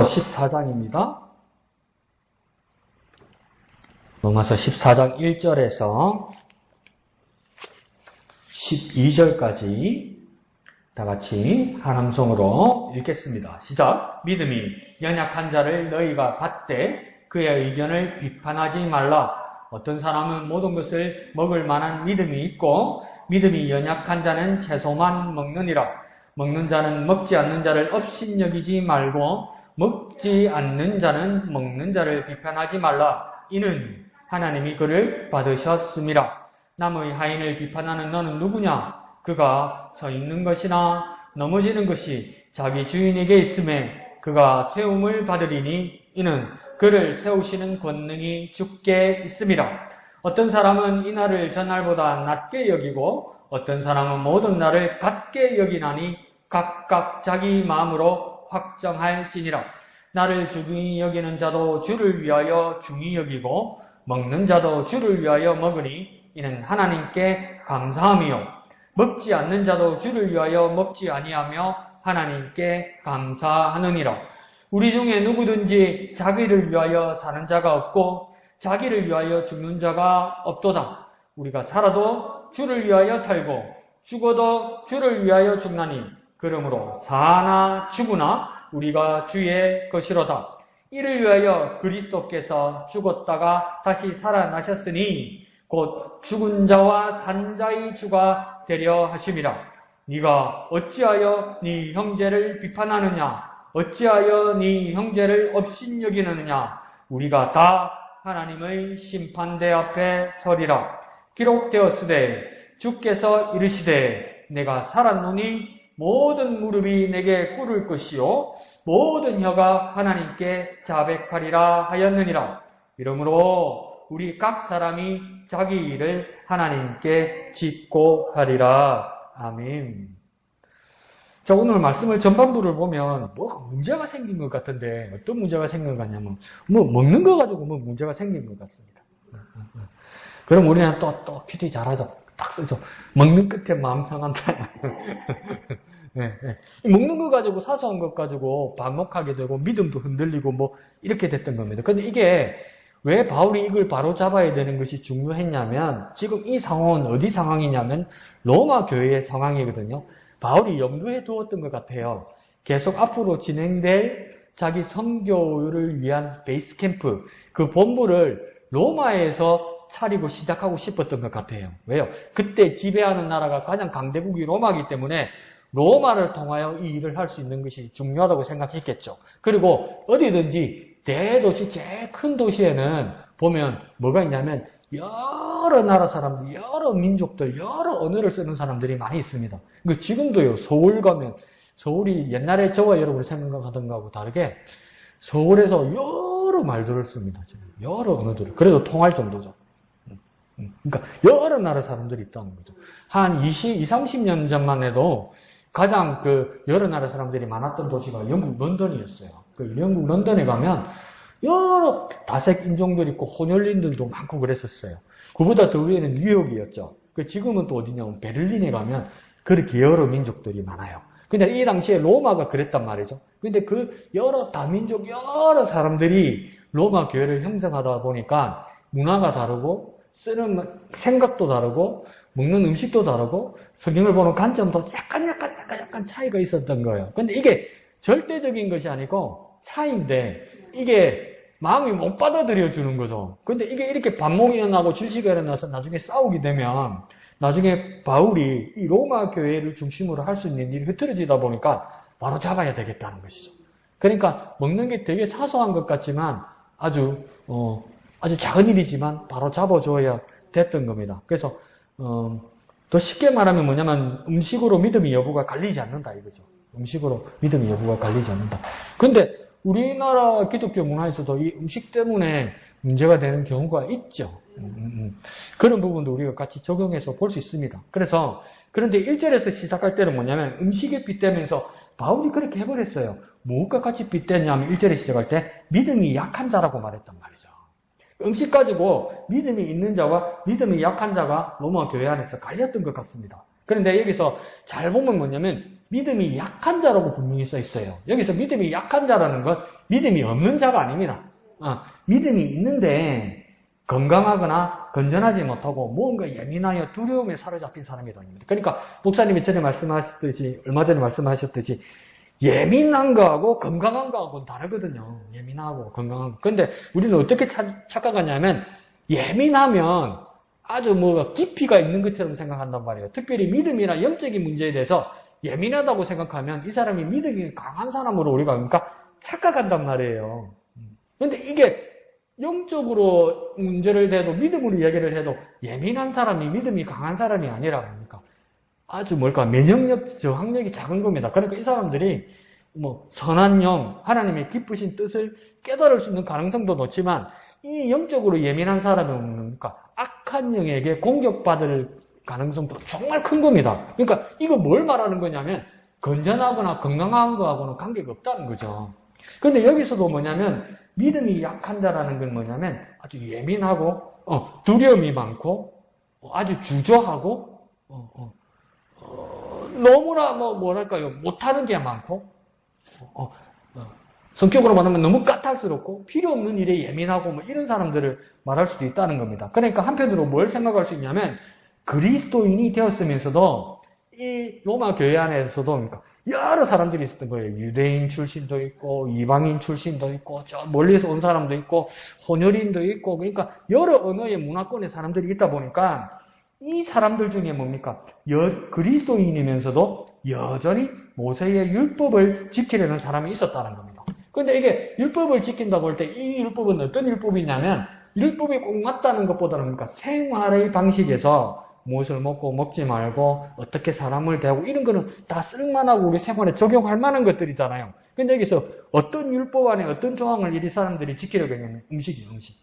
14장입니다. 로마서 14장 1절에서 12절까지 다 같이 한 음성으로 읽겠습니다. 시작. 믿음이 연약한 자를 너희가 받되 그의 의견을 비판하지 말라. 어떤 사람은 모든 것을 먹을 만한 믿음이 있고 믿음이 연약한 자는 채소만 먹느니라. 먹는 자는 먹지 않는 자를 업신여기지 말고 먹지 않는 자는 먹는 자를 비판하지 말라. 이는 하나님이 그를 받으셨음이라. 남의 하인을 비판하는 너는 누구냐? 그가 서 있는 것이나 넘어지는 것이 자기 주인에게 있음에 그가 세움을 받으리니 이는 그를 세우시는 권능이 주께 있음이라. 어떤 사람은 이 날을 전날보다 낮게 여기고 어떤 사람은 모든 날을 같게 여기나니 각각 자기 마음으로 확정할지니라. 나를 중히 여기는 자도 주를 위하여 중히 여기고 먹는 자도 주를 위하여 먹으니 이는 하나님께 감사함이요. 먹지 않는 자도 주를 위하여 먹지 아니하며 하나님께 감사하느니라. 우리 중에 누구든지 자기를 위하여 사는 자가 없고 자기를 위하여 죽는 자가 없도다. 우리가 살아도 주를 위하여 살고 죽어도 주를 위하여 죽나니 그러므로 사나 죽으나 우리가 주의 것이로다. 이를 위하여 그리스도께서 죽었다가 다시 살아나셨으니 곧 죽은 자와 산 자의 주가 되려 하심이라. 네가 어찌하여 네 형제를 비판하느냐? 어찌하여 네 형제를 업신여기느냐? 우리가 다 하나님의 심판대 앞에 서리라. 기록되었으되 주께서 이르시되 내가 살았노니 모든 무릎이 내게 꿇을 것이요 모든 혀가 하나님께 자백하리라 하였느니라. 이러므로 우리 각 사람이 자기 일을 하나님께 짓고 하리라. 아멘. 자, 오늘 말씀을 전반부를 보면 뭐가 문제가 생긴 것 같은데 어떤 문제가 생긴 것 같냐면 먹는 거 가지고 문제가 생긴 것 같습니다. 그럼 우리는 또 큐티 잘하죠. 딱 쓰죠. 먹는 끝에 마음 상한다. 네. 먹는 거 가지고 사소한 것 가지고 반목하게 되고 믿음도 흔들리고 이렇게 됐던 겁니다. 근데 이게 왜 바울이 이걸 바로 잡아야 되는 것이 중요했냐면 지금 이 상황은 어디 상황이냐면 로마 교회의 상황이거든요. 바울이 염두에 두었던 것 같아요. 계속 앞으로 진행될 자기 선교를 위한 베이스 캠프, 그 본부를 로마에서 차리고 시작하고 싶었던 것 같아요. 왜요? 그때 지배하는 나라가 가장 강대국이 로마이기 때문에 로마를 통하여 이 일을 할 수 있는 것이 중요하다고 생각했겠죠. 그리고 어디든지 대도시, 제일 큰 도시에는 보면 뭐가 있냐면 여러 나라 사람들, 여러 민족들, 여러 언어를 쓰는 사람들이 많이 있습니다. 지금도요, 서울 가면, 서울이 옛날에 저와 여러분이 생각하던 거하고 다르게 서울에서 여러 말들을 씁니다. 지금. 여러 언어들을. 그래도 통할 정도죠. 그러니까 여러 나라 사람들이 있다는 거죠. 한 30년 전만 해도 가장 여러 나라 사람들이 많았던 도시가 영국 런던이었어요. 영국 런던에 가면 여러 다색 인종들이 있고 혼혈인들도 많고 그랬었어요. 그보다 더 위에는 뉴욕이었죠. 지금은 또 어디냐면 베를린에 가면 그렇게 여러 민족들이 많아요. 근데 이 당시에 로마가 그랬단 말이죠. 근데 여러 다민족, 여러 사람들이 로마 교회를 형성하다 보니까 문화가 다르고 쓰는 생각도 다르고 먹는 음식도 다르고 성경을 보는 관점도 약간 차이가 있었던 거예요. 근데 이게 절대적인 것이 아니고 차이인데 이게 마음이 못 받아들여 주는 거죠. 근데 이게 이렇게 반목이 일어나고 질시가 일어나서 나중에 싸우게 되면 나중에 바울이 이 로마 교회를 중심으로 할 수 있는 일이 흐트러지다 보니까 바로 잡아야 되겠다는 것이죠. 그러니까 먹는 게 되게 사소한 것 같지만 아주 작은 일이지만 바로 잡아줘야 됐던 겁니다. 그래서 더 쉽게 말하면 뭐냐면 음식으로 믿음의 여부가 갈리지 않는다 이거죠. 음식으로 믿음의 여부가 갈리지 않는다. 근데 우리나라 기독교 문화에서도 이 음식 때문에 문제가 되는 경우가 있죠. 그런 부분도 우리가 같이 적용해서 볼 수 있습니다. 그런데 1절에서 시작할 때는 뭐냐면 음식에 빗대면서 바울이 그렇게 해버렸어요. 무엇과 같이 빗대냐면 1절에 시작할 때 믿음이 약한 자라고 말했단 말이죠. 음식 가지고 믿음이 있는 자와 믿음이 약한 자가 로마 교회 안에서 갈렸던 것 같습니다. 그런데 여기서 잘 보면 뭐냐면 믿음이 약한 자라고 분명히 써 있어요. 여기서 믿음이 약한 자라는 건 믿음이 없는 자가 아닙니다. 믿음이 있는데 건강하거나 건전하지 못하고 뭔가 예민하여 두려움에 사로잡힌 사람이다. 그러니까 목사님이 전에 말씀하셨듯이 얼마 전에 말씀하셨듯이 예민한 거하고 건강한 거하고는 다르거든요. 예민하고 건강한 거. 근데 우리는 어떻게 착각하냐면 예민하면 아주 뭐 깊이가 있는 것처럼 생각한단 말이에요. 특별히 믿음이나 영적인 문제에 대해서 예민하다고 생각하면 이 사람이 믿음이 강한 사람으로 우리가 그러니까 착각한단 말이에요. 근데 이게 영적으로 문제를 대도 믿음으로 얘기를 해도 예민한 사람이 믿음이 강한 사람이 아니라 그러니까 아주 면역력, 저항력이 작은 겁니다. 그러니까 이 사람들이 뭐 선한 영, 하나님의 기쁘신 뜻을 깨달을 수 있는 가능성도 높지만 이 영적으로 예민한 사람이 그러니까 악한 영에게 공격받을 가능성도 정말 큰 겁니다. 그러니까 이거 뭘 말하는 거냐면 건전하거나 건강한 거하고는 관계가 없다는 거죠. 그런데 여기서도 뭐냐면 믿음이 약한 자라는 건 뭐냐면 아주 예민하고 두려움이 많고 아주 주저하고 너무나 뭐랄까요 못하는 게 많고 성격으로 말하면 너무 까탈스럽고 필요 없는 일에 예민하고 뭐 이런 사람들을 말할 수도 있다는 겁니다. 그러니까 한편으로 뭘 생각할 수 있냐면 그리스도인이 되었으면서도 이 로마 교회 안에서도 그러니까 여러 사람들이 있었던 거예요. 유대인 출신도 있고 이방인 출신도 있고 저 멀리서 온 사람도 있고 혼혈인도 있고 그러니까 여러 언어의 문화권의 사람들이 있다 보니까 이 사람들 중에 뭡니까? 그리스도인이면서도 여전히 모세의 율법을 지키려는 사람이 있었다는 겁니다. 그런데 이게 율법을 지킨다고 할 때 이 율법은 어떤 율법이냐면 율법이 꼭 맞다는 것보다는 그러니까 생활의 방식에서 무엇을 먹고 먹지 말고 어떻게 사람을 대하고 이런 거는 다 쓸만하고 우리 생활에 적용할 만한 것들이잖아요. 근데 여기서 어떤 율법 안에 어떤 조항을 이 사람들이 지키려고 했냐면 음식이에요, 음식.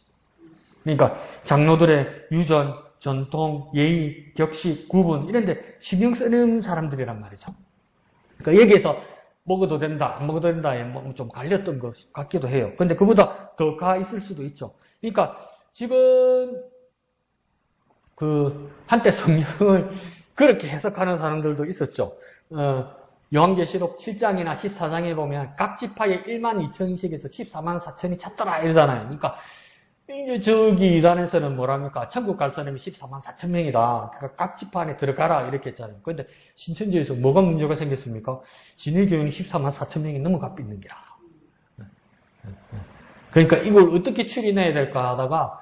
그러니까 장로들의 유전, 전통, 예의, 격식, 구분 이런 데 신경 쓰는 사람들이란 말이죠. 그러니까 여기에서 먹어도 된다, 안 먹어도 된다에 좀 갈렸던 것 같기도 해요. 근데 그보다 더 가 있을 수도 있죠. 그러니까 지금 한때 성경을 그렇게 해석하는 사람들도 있었죠. 요한계시록 7장이나 14장에 보면 각 지파에 1만 2천씩에서 14만 4천이 찾더라 이러잖아요. 그러니까 이제 저기 이단에서는 뭐랍니까? 천국 갈 사람이 14만 4천 명이다. 그러니까 각 지파 안에 들어가라 이렇게 했잖아요. 그런데 신천지에서 뭐가 문제가 생겼습니까? 진일교회는 14만 4천 명이 너무 값 있는 기라. 그러니까 이걸 어떻게 추린해야 될까 하다가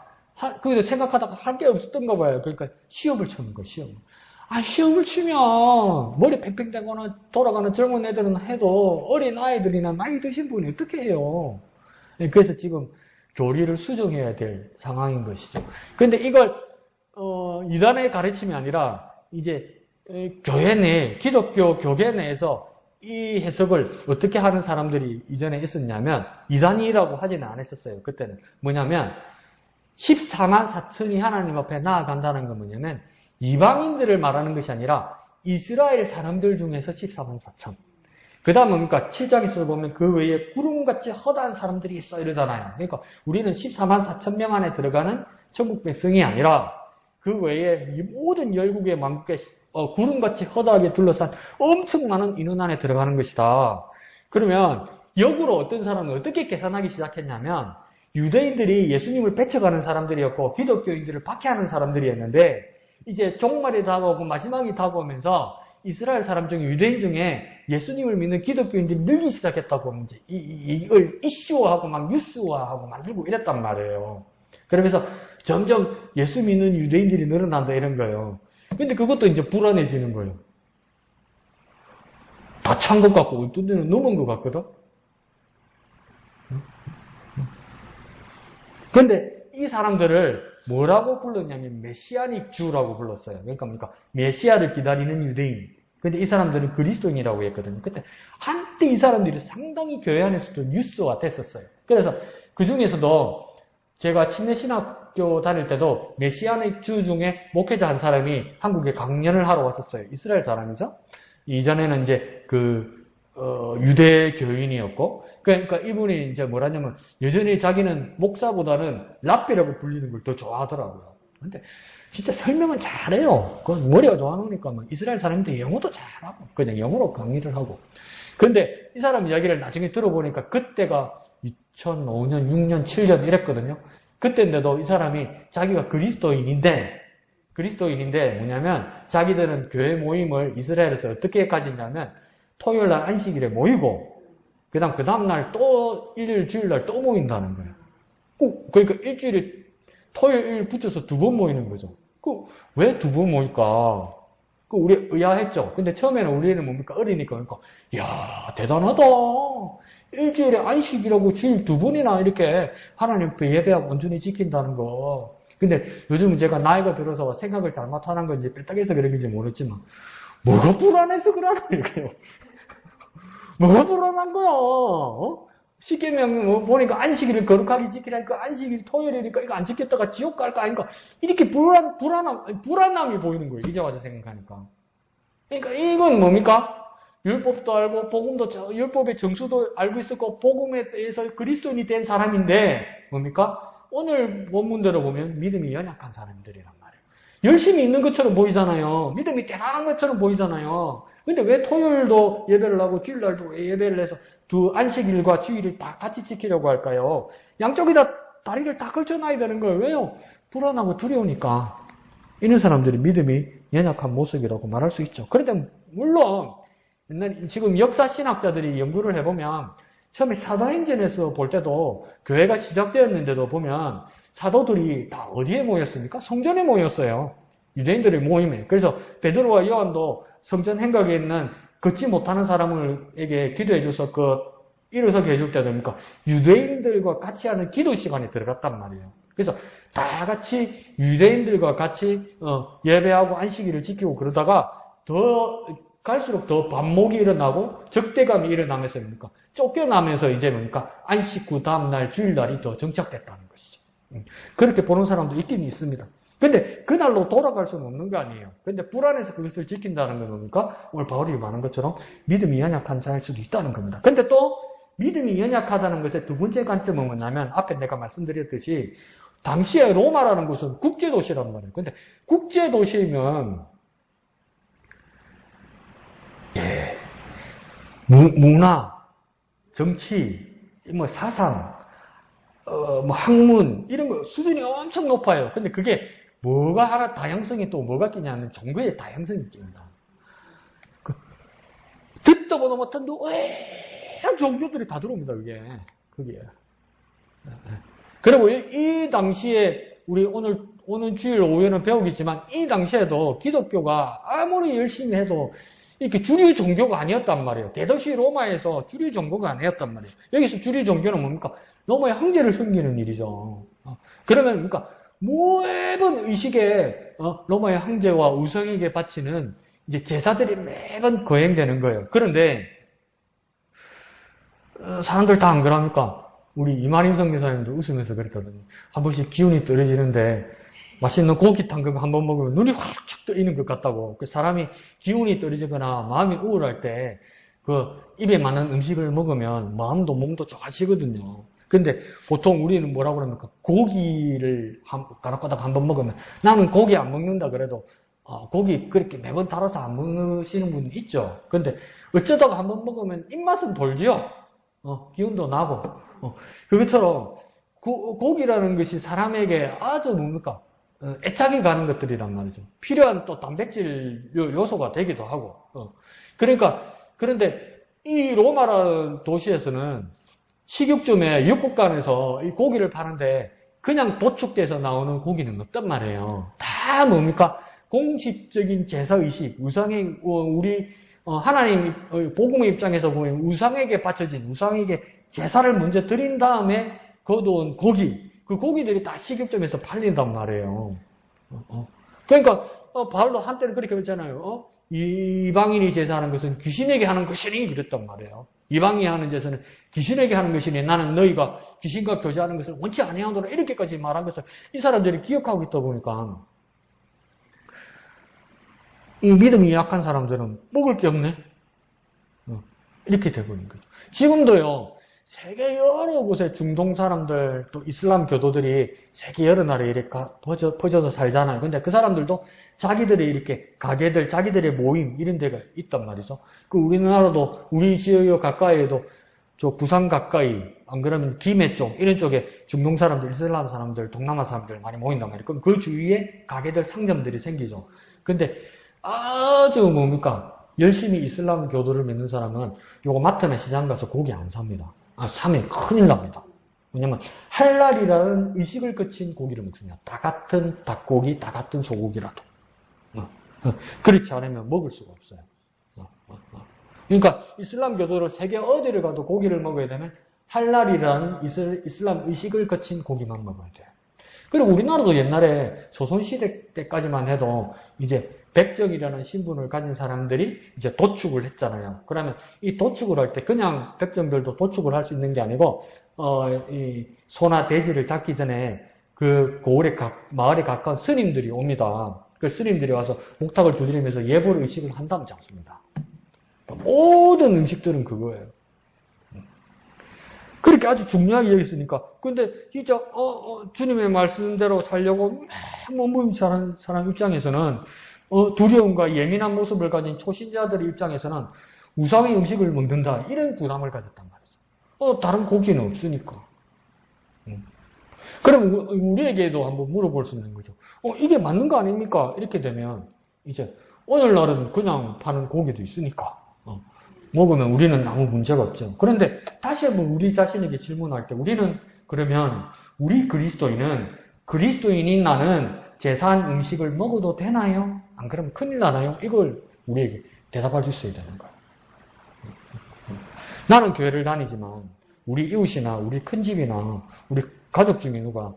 그래서 생각하다가 할 게 없었던가 봐요. 그러니까 시험을 치는 거예요, 시험. 시험을 치면 머리 팽팽대거나 돌아가는 젊은 애들은 해도 어린 아이들이나 나이 드신 분이 어떻게 해요? 그래서 지금 교리를 수정해야 될 상황인 것이죠. 그런데 이걸 이단의 가르침이 아니라 이제 교회 내 기독교 교계 내에서 이 해석을 어떻게 하는 사람들이 이전에 있었냐면 이단이라고 하지는 않았었어요. 그때는 뭐냐면 14만 4천이 하나님 앞에 나아간다는 건 뭐냐면 이방인들을 말하는 것이 아니라 이스라엘 사람들 중에서 14만 4천. 그 다음은 뭡니까? 7장에서 보면 그 외에 구름같이 허다한 사람들이 있어 이러잖아요. 그러니까 우리는 14만 4천 명 안에 들어가는 천국 백성이 아니라 그 외에 이 모든 열국의 만국의 구름같이 허다하게 둘러싼 엄청 많은 인원 안에 들어가는 것이다. 그러면 역으로 어떤 사람은 어떻게 계산하기 시작했냐면 유대인들이 예수님을 배척하는 사람들이었고 기독교인들을 박해하는 사람들이었는데 이제 종말이 다가오고 마지막이 다가오면서 이스라엘 사람 중에 유대인 중에 예수님을 믿는 기독교인들이 늘기 시작했다고 이제 이걸 이슈화하고 막 뉴스화하고 만들고 이랬단 말이에요. 그러면서 점점 예수 믿는 유대인들이 늘어난다 이런 거예요. 근데 그것도 이제 불안해지는 거예요. 다 찬 것 같고 어떤 데는 넘은 것 같거든. 근데 이 사람들을 뭐라고 불렀냐면 메시아닉 주라고 불렀어요. 그러니까 메시아를 기다리는 유대인. 근데 이 사람들은 그리스도인이라고 했거든요. 그때 한때 이 사람들이 상당히 교회 안에서도 뉴스화 됐었어요. 그래서 그 중에서도 제가 침례신학교 다닐 때도 메시아닉 주 중에 목회자 한 사람이 한국에 강연을 하러 왔었어요. 이스라엘 사람이죠. 이전에는 이제 유대 교인이었고, 그러니까 이분이 이제 뭐라냐면, 여전히 자기는 목사보다는 랍비라고 불리는 걸 더 좋아하더라고요. 근데 진짜 설명은 잘해요. 그 머리가 좋아하니까 뭐 이스라엘 사람들 영어도 잘하고 그냥 영어로 강의를 하고. 근데 이 사람 이야기를 나중에 들어보니까 그때가 2005년, 6년, 7년 이랬거든요. 그때인데도 이 사람이 자기가 그리스도인인데 뭐냐면 자기들은 교회 모임을 이스라엘에서 어떻게 가지냐면 토요일 날 안식일에 모이고 그 다음날 또 일요일, 주일날 또 모인다는 거예요. 그러니까 일주일에 토요일 붙여서 2번 모이는 거죠. 왜 2번 모일까? 우리 의아했죠. 근데 처음에는 우리는 뭡니까? 어리니까 그러니까 이야 대단하다. 일주일에 안식이라고 주일 2번이나 이렇게 하나님 앞에 예배하고 온전히 지킨다는 거. 근데 요즘은 제가 나이가 들어서 생각을 잘못하는 건지 뺄딱해서 그런 건지 모르겠지만 뭐가 불안해서 그러나 이거요. 뭐가 불안한 거야? 쉽게 보니까 안식일을 거룩하게 지키라니까 안식일 토요일이니까 이거 안 지켰다가 지옥 갈까 아닌가 이렇게 불안함이 보이는 거예요. 이제 와서 생각하니까. 그러니까 이건 뭡니까? 율법도 알고 복음도 율법의 정수도 알고 있었고 복음에 대해서 그리스도인이 된 사람인데 뭡니까? 오늘 본문대로 보면 믿음이 연약한 사람들이란 말이에요. 열심히 있는 것처럼 보이잖아요. 믿음이 대단한 것처럼 보이잖아요. 근데 왜 토요일도 예배를 하고 주일날도 예배를 해서 두 안식일과 주일을 다 같이 지키려고 할까요? 양쪽에다 다리를 다 걸쳐놔야 되는 거예요. 왜요? 불안하고 두려우니까. 이런 사람들이 믿음이 연약한 모습이라고 말할 수 있죠. 그런데 물론 지금 역사신학자들이 연구를 해보면 처음에 사도행전에서 볼 때도 교회가 시작되었는데도 보면 사도들이 다 어디에 모였습니까? 성전에 모였어요. 유대인들의 모임에. 그래서 베드로와 요한도 성전 행각에 있는 걷지 못하는 사람에게 기도해줘서 일어서게 해줄 때 됩니까? 유대인들과 같이 하는 기도 시간에 들어갔단 말이에요. 그래서 다 같이 유대인들과 같이 예배하고 안식일을 지키고 그러다가 더 갈수록 더 반목이 일어나고 적대감이 일어나면서 뭡니까? 쫓겨나면서 이제 뭡니까? 안식 후 다음날 주일날이 더 정착됐다는 것이죠. 그렇게 보는 사람도 있긴 있습니다. 근데 그날로 돌아갈 수는 없는 거 아니에요. 근데 불안해서 그것을 지킨다는 건 뭡니까? 오늘 바울이 말한 것처럼 믿음이 연약한 자일 수도 있다는 겁니다. 근데 또 믿음이 연약하다는 것의 두 번째 관점은 뭐냐면 앞에 내가 말씀드렸듯이 당시에 로마라는 곳은 국제도시란 말이에요. 근데 국제도시면 문화, 정치, 사상, 학문 이런 거 수준이 엄청 높아요. 근데 그게 뭐가 하나 다양성이 또 뭐가 끼냐면 종교의 다양성이 낍니다. 듣도 보도 못한 종교들이 다 들어옵니다. 그게. 그리고 이 당시에 우리 오늘 주일 오후에는 배우겠지만 이 당시에도 기독교가 아무리 열심히 해도 이렇게 주류 종교가 아니었단 말이에요. 대도시 로마에서 주류 종교가 아니었단 말이에요. 여기서 주류 종교는 뭡니까? 로마의 황제를 섬기는 일이죠. 그러면 뭡니까? 매번 의식에 로마의 황제와 우상에게 바치는 이제 제사들이 매번 거행되는 거예요. 그런데 사람들 다 안 그럽니까? 우리 이만임 선교사님도 웃으면서 그랬거든요. 한 번씩 기운이 떨어지는데 맛있는 고기 탕금 한번 먹으면 눈이 확 뜨이는 것 같다고. 그 사람이 기운이 떨어지거나 마음이 우울할 때 입에 맞는 음식을 먹으면 마음도 몸도 좋아지거든요. 근데 보통 우리는 뭐라고 그럽니까? 고기를 가락가닥 한번 먹으면 나는 고기 안 먹는다 그래도 고기 그렇게 매번 달아서 안 먹으시는 분 있죠. 근데 어쩌다가 한번 먹으면 입맛은 돌지요. 기운도 나고. 그것처럼 고기라는 것이 사람에게 아주 뭡니까? 애착이 가는 것들이란 말이죠. 필요한 또 단백질 요소가 되기도 하고. 그런데 이 로마라는 도시에서는 식육점에 육국간에서 이 고기를 파는데 그냥 도축돼서 나오는 고기는 없단 말이에요. 다 뭡니까? 공식적인 제사의식, 우상의, 우리, 하나님, 복음의 입장에서 보면 우상에게 바쳐진, 우상에게 제사를 먼저 드린 다음에 거두은 고기, 그 고기들이 다 식육점에서 팔린단 말이에요. 그러니까, 바울도 한때는 그렇게 했잖아요. 이방인이 제사하는 것은 귀신에게 하는 것이니 그랬단 말이에요. 이방인이 하는 제사는 귀신에게 하는 것이니 나는 너희가 귀신과 교제하는 것을 원치 아니하노라 이렇게까지 말한 것을 이 사람들이 기억하고 있다 보니까 이 믿음이 약한 사람들은 먹을 게 없네. 이렇게 돼버린 거죠. 지금도요. 세계 여러 곳에 중동 사람들, 또 이슬람 교도들이 세계 여러 나라에 이렇게 퍼져서 살잖아요. 근데 그 사람들도 자기들의 이렇게 가게들, 자기들의 모임, 이런 데가 있단 말이죠. 그 우리나라도, 우리 지역 가까이에도 저 부산 가까이, 안 그러면 김해 쪽, 이런 쪽에 중동 사람들, 이슬람 사람들, 동남아 사람들 많이 모인단 말이에요. 그럼 그 주위에 가게들, 상점들이 생기죠. 근데 아주 뭡니까? 열심히 이슬람 교도를 믿는 사람은 요거 마트나 시장 가서 고기 안 삽니다. 사면 큰일 납니다. 왜냐면 할랄이라는 의식을 거친 고기를 먹습니다. 다 같은 닭고기, 다 같은 소고기라도. 그렇지 않으면 먹을 수가 없어요. 그러니까 이슬람 교도로 세계 어디를 가도 고기를 먹어야 되면 할랄이라는 이슬람 의식을 거친 고기만 먹어야 돼요. 그리고 우리나라도 옛날에 조선시대 때까지만 해도 이제 백정이라는 신분을 가진 사람들이 이제 도축을 했잖아요. 그러면 이 도축을 할 때 그냥 백정들도 도축을 할 수 있는 게 아니고, 이 소나 돼지를 잡기 전에 그 고을에 마을에 가까운 스님들이 옵니다. 그 스님들이 와서 목탁을 두드리면서 예불 의식을 한 다음 잡습니다. 모든 음식들은 그거예요. 그렇게 아주 중요하게 여겼으니까. 근데 진짜 주님의 말씀대로 살려고 몸부림치는 사람 입장에서는 두려움과 예민한 모습을 가진 초신자들의 입장에서는 우상의 음식을 먹는다, 이런 부담을 가졌단 말이죠. 다른 고기는 없으니까. 그럼 우리에게도 한번 물어볼 수 있는 거죠. 이게 맞는 거 아닙니까? 이렇게 되면 이제 오늘날은 그냥 파는 고기도 있으니까 먹으면 우리는 아무 문제가 없죠. 그런데 다시 한번 우리 자신에게 질문할 때, 우리는 그러면 우리 그리스도인인 나는 제사한 음식을 먹어도 되나요? 안 그러면 큰일 나나요? 이걸 우리에게 대답할 수 있어야 되는 거예요. 나는 교회를 다니지만 우리 이웃이나 우리 큰집이나 우리 가족 중에 누가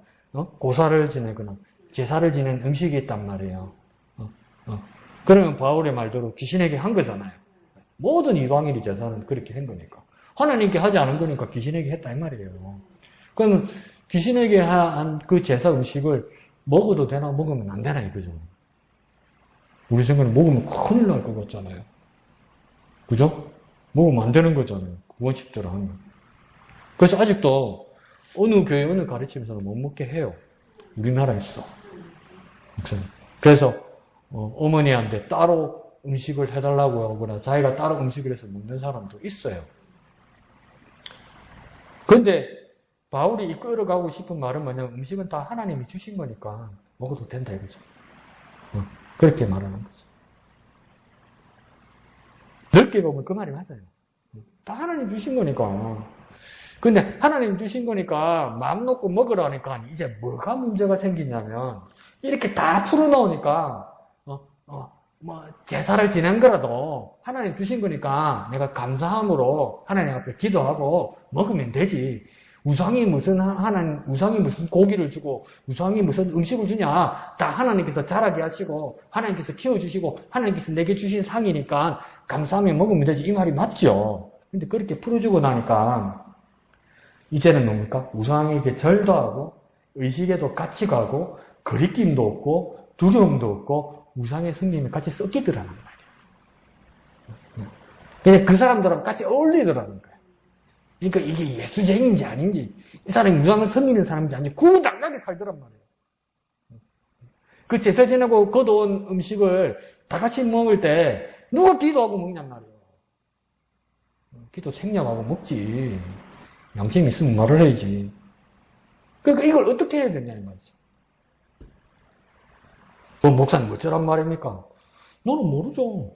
고사를 지내거나 제사를 지낸 음식이 있단 말이에요. 그러면 바울의 말대로 귀신에게 한 거잖아요. 모든 이방인의 제사는 그렇게 한 거니까. 하나님께 하지 않은 거니까 귀신에게 했다 이 말이에요. 그러면 귀신에게 한 그 제사 음식을 먹어도 되나 먹으면 안 되나 이거죠. 우리 생각에 먹으면 큰일 날 것 같잖아요. 그죠? 먹으면 안 되는 거잖아요. 원칙대로 하면. 그래서 아직도 어느 교회 어느 가르침에서는 못 먹게 해요. 우리나라에서. 그래서 어머니한테 따로 음식을 해달라고 하거나 자기가 따로 음식을 해서 먹는 사람도 있어요. 그런데 바울이 이끌어가고 싶은 말은 뭐냐면 음식은 다 하나님이 주신 거니까 먹어도 된다 이거죠. 그렇게 말하는 거죠. 넓게 보면 그 말이 맞아요. 다 하나님 주신 거니까. 근데 하나님 주신 거니까 마음 놓고 먹으라니까 이제 뭐가 문제가 생기냐면 이렇게 다 풀어놓으니까 제사를 지낸 거라도 하나님 주신 거니까 내가 감사함으로 하나님 앞에 기도하고 먹으면 되지. 우상이 무슨 고기를 주고 우상이 무슨 음식을 주냐. 다 하나님께서 자라게 하시고 하나님께서 키워주시고 하나님께서 내게 주신 상이니까 감사하며 먹으면 되지. 이 말이 맞죠. 근데 그렇게 풀어주고 나니까 이제는 뭡니까? 우상에게 절도 하고 의식에도 같이 가고 거리낌도 없고 두려움도 없고 우상의 성님이 같이 섞이더라는 말이에요. 그냥 그 사람들하고 같이 어울리더라는 거예요. 그러니까 이게 예수쟁인지 아닌지, 이 사람이 우상을 섬기는 사람인지 아닌지 구당하게 살더란 말이에요. 그 제사 지내고 거둬온 음식을 다 같이 먹을 때 누가 기도하고 먹냔 말이에요. 기도 생략하고 먹지. 양심 있으면 말을 해야지. 그러니까 이걸 어떻게 해야 되냐 이 말이죠. 목사님 어쩌란 말입니까? 너는 모르죠.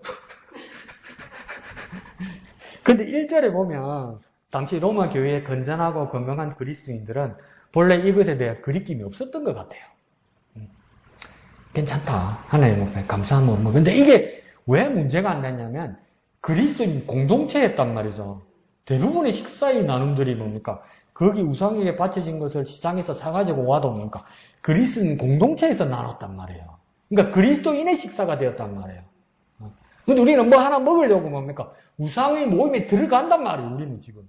근데 1절에 보면 당시 로마 교회의 건전하고 건강한 그리스도인들은 본래 이것에 대해 그리낌이 없었던 것 같아요. 괜찮다. 하나님 앞에 감사하면 뭐. 근데 이게 왜 문제가 안 됐냐면 그리스도인 공동체였단 말이죠. 대부분의 식사의 나눔들이 뭡니까? 거기 우상에게 바쳐진 것을 시장에서 사가지고 와도 뭡니까? 그리스도인 공동체에서 나눴단 말이에요. 그러니까 그리스도인의 식사가 되었단 말이에요. 근데 우리는 뭐 하나 먹으려고 뭡니까? 우상의 모임에 들어간단 말이에요, 우리는 지금.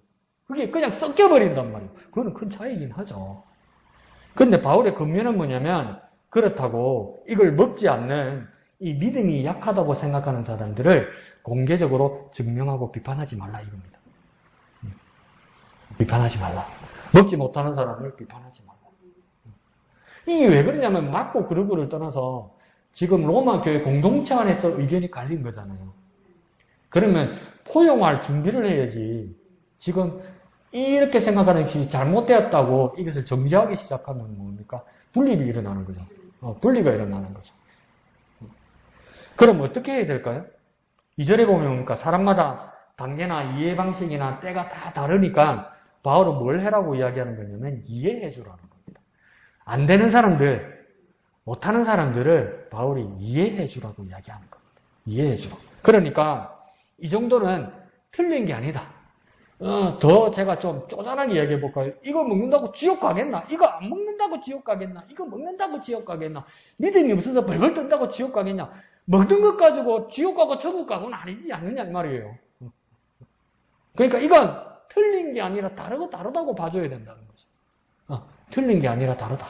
그게 그냥 섞여버린단 말이에요. 그거는 큰 차이긴 하죠. 근데 바울의 근면은 뭐냐면, 그렇다고 이걸 먹지 않는 이 믿음이 약하다고 생각하는 사람들을 공개적으로 증명하고 비판하지 말라 이겁니다. 비판하지 말라. 먹지 못하는 사람을 비판하지 말라. 이게 왜 그러냐면 맞고 그르고를 떠나서 지금 로마 교회 공동체 안에서 의견이 갈린 거잖아요. 그러면 포용할 준비를 해야지. 지금 이렇게 생각하는 것이 잘못되었다고 이것을 정지하기 시작하면 뭡니까? 분립이 일어나는 거죠. 분리가 일어나는 거죠. 그럼 어떻게 해야 될까요? 2절에 보면 뭡니까? 사람마다 단계나 이해 방식이나 때가 다 다르니까 바울은 뭘 해라고 이야기하는 거냐면 이해해 주라는 겁니다. 안 되는 사람들, 못하는 사람들을 바울이 이해해 주라고 이야기하는 겁니다. 이해해 주라. 그러니까 이 정도는 틀린 게 아니다. 더 제가 좀 쪼잔하게 이야기해 볼까요? 이거 먹는다고 지옥 가겠나? 이거 안 먹는다고 지옥 가겠나? 이거 먹는다고 지옥 가겠나? 믿음이 없어서 벌벌 떤다고 지옥 가겠냐? 먹는 것 가지고 지옥 가고 천국 가고는 아니지 않느냐 이 말이에요. 그러니까 이건 틀린 게 아니라 다르다고 봐줘야 된다는 거죠. 틀린 게 아니라 다르다.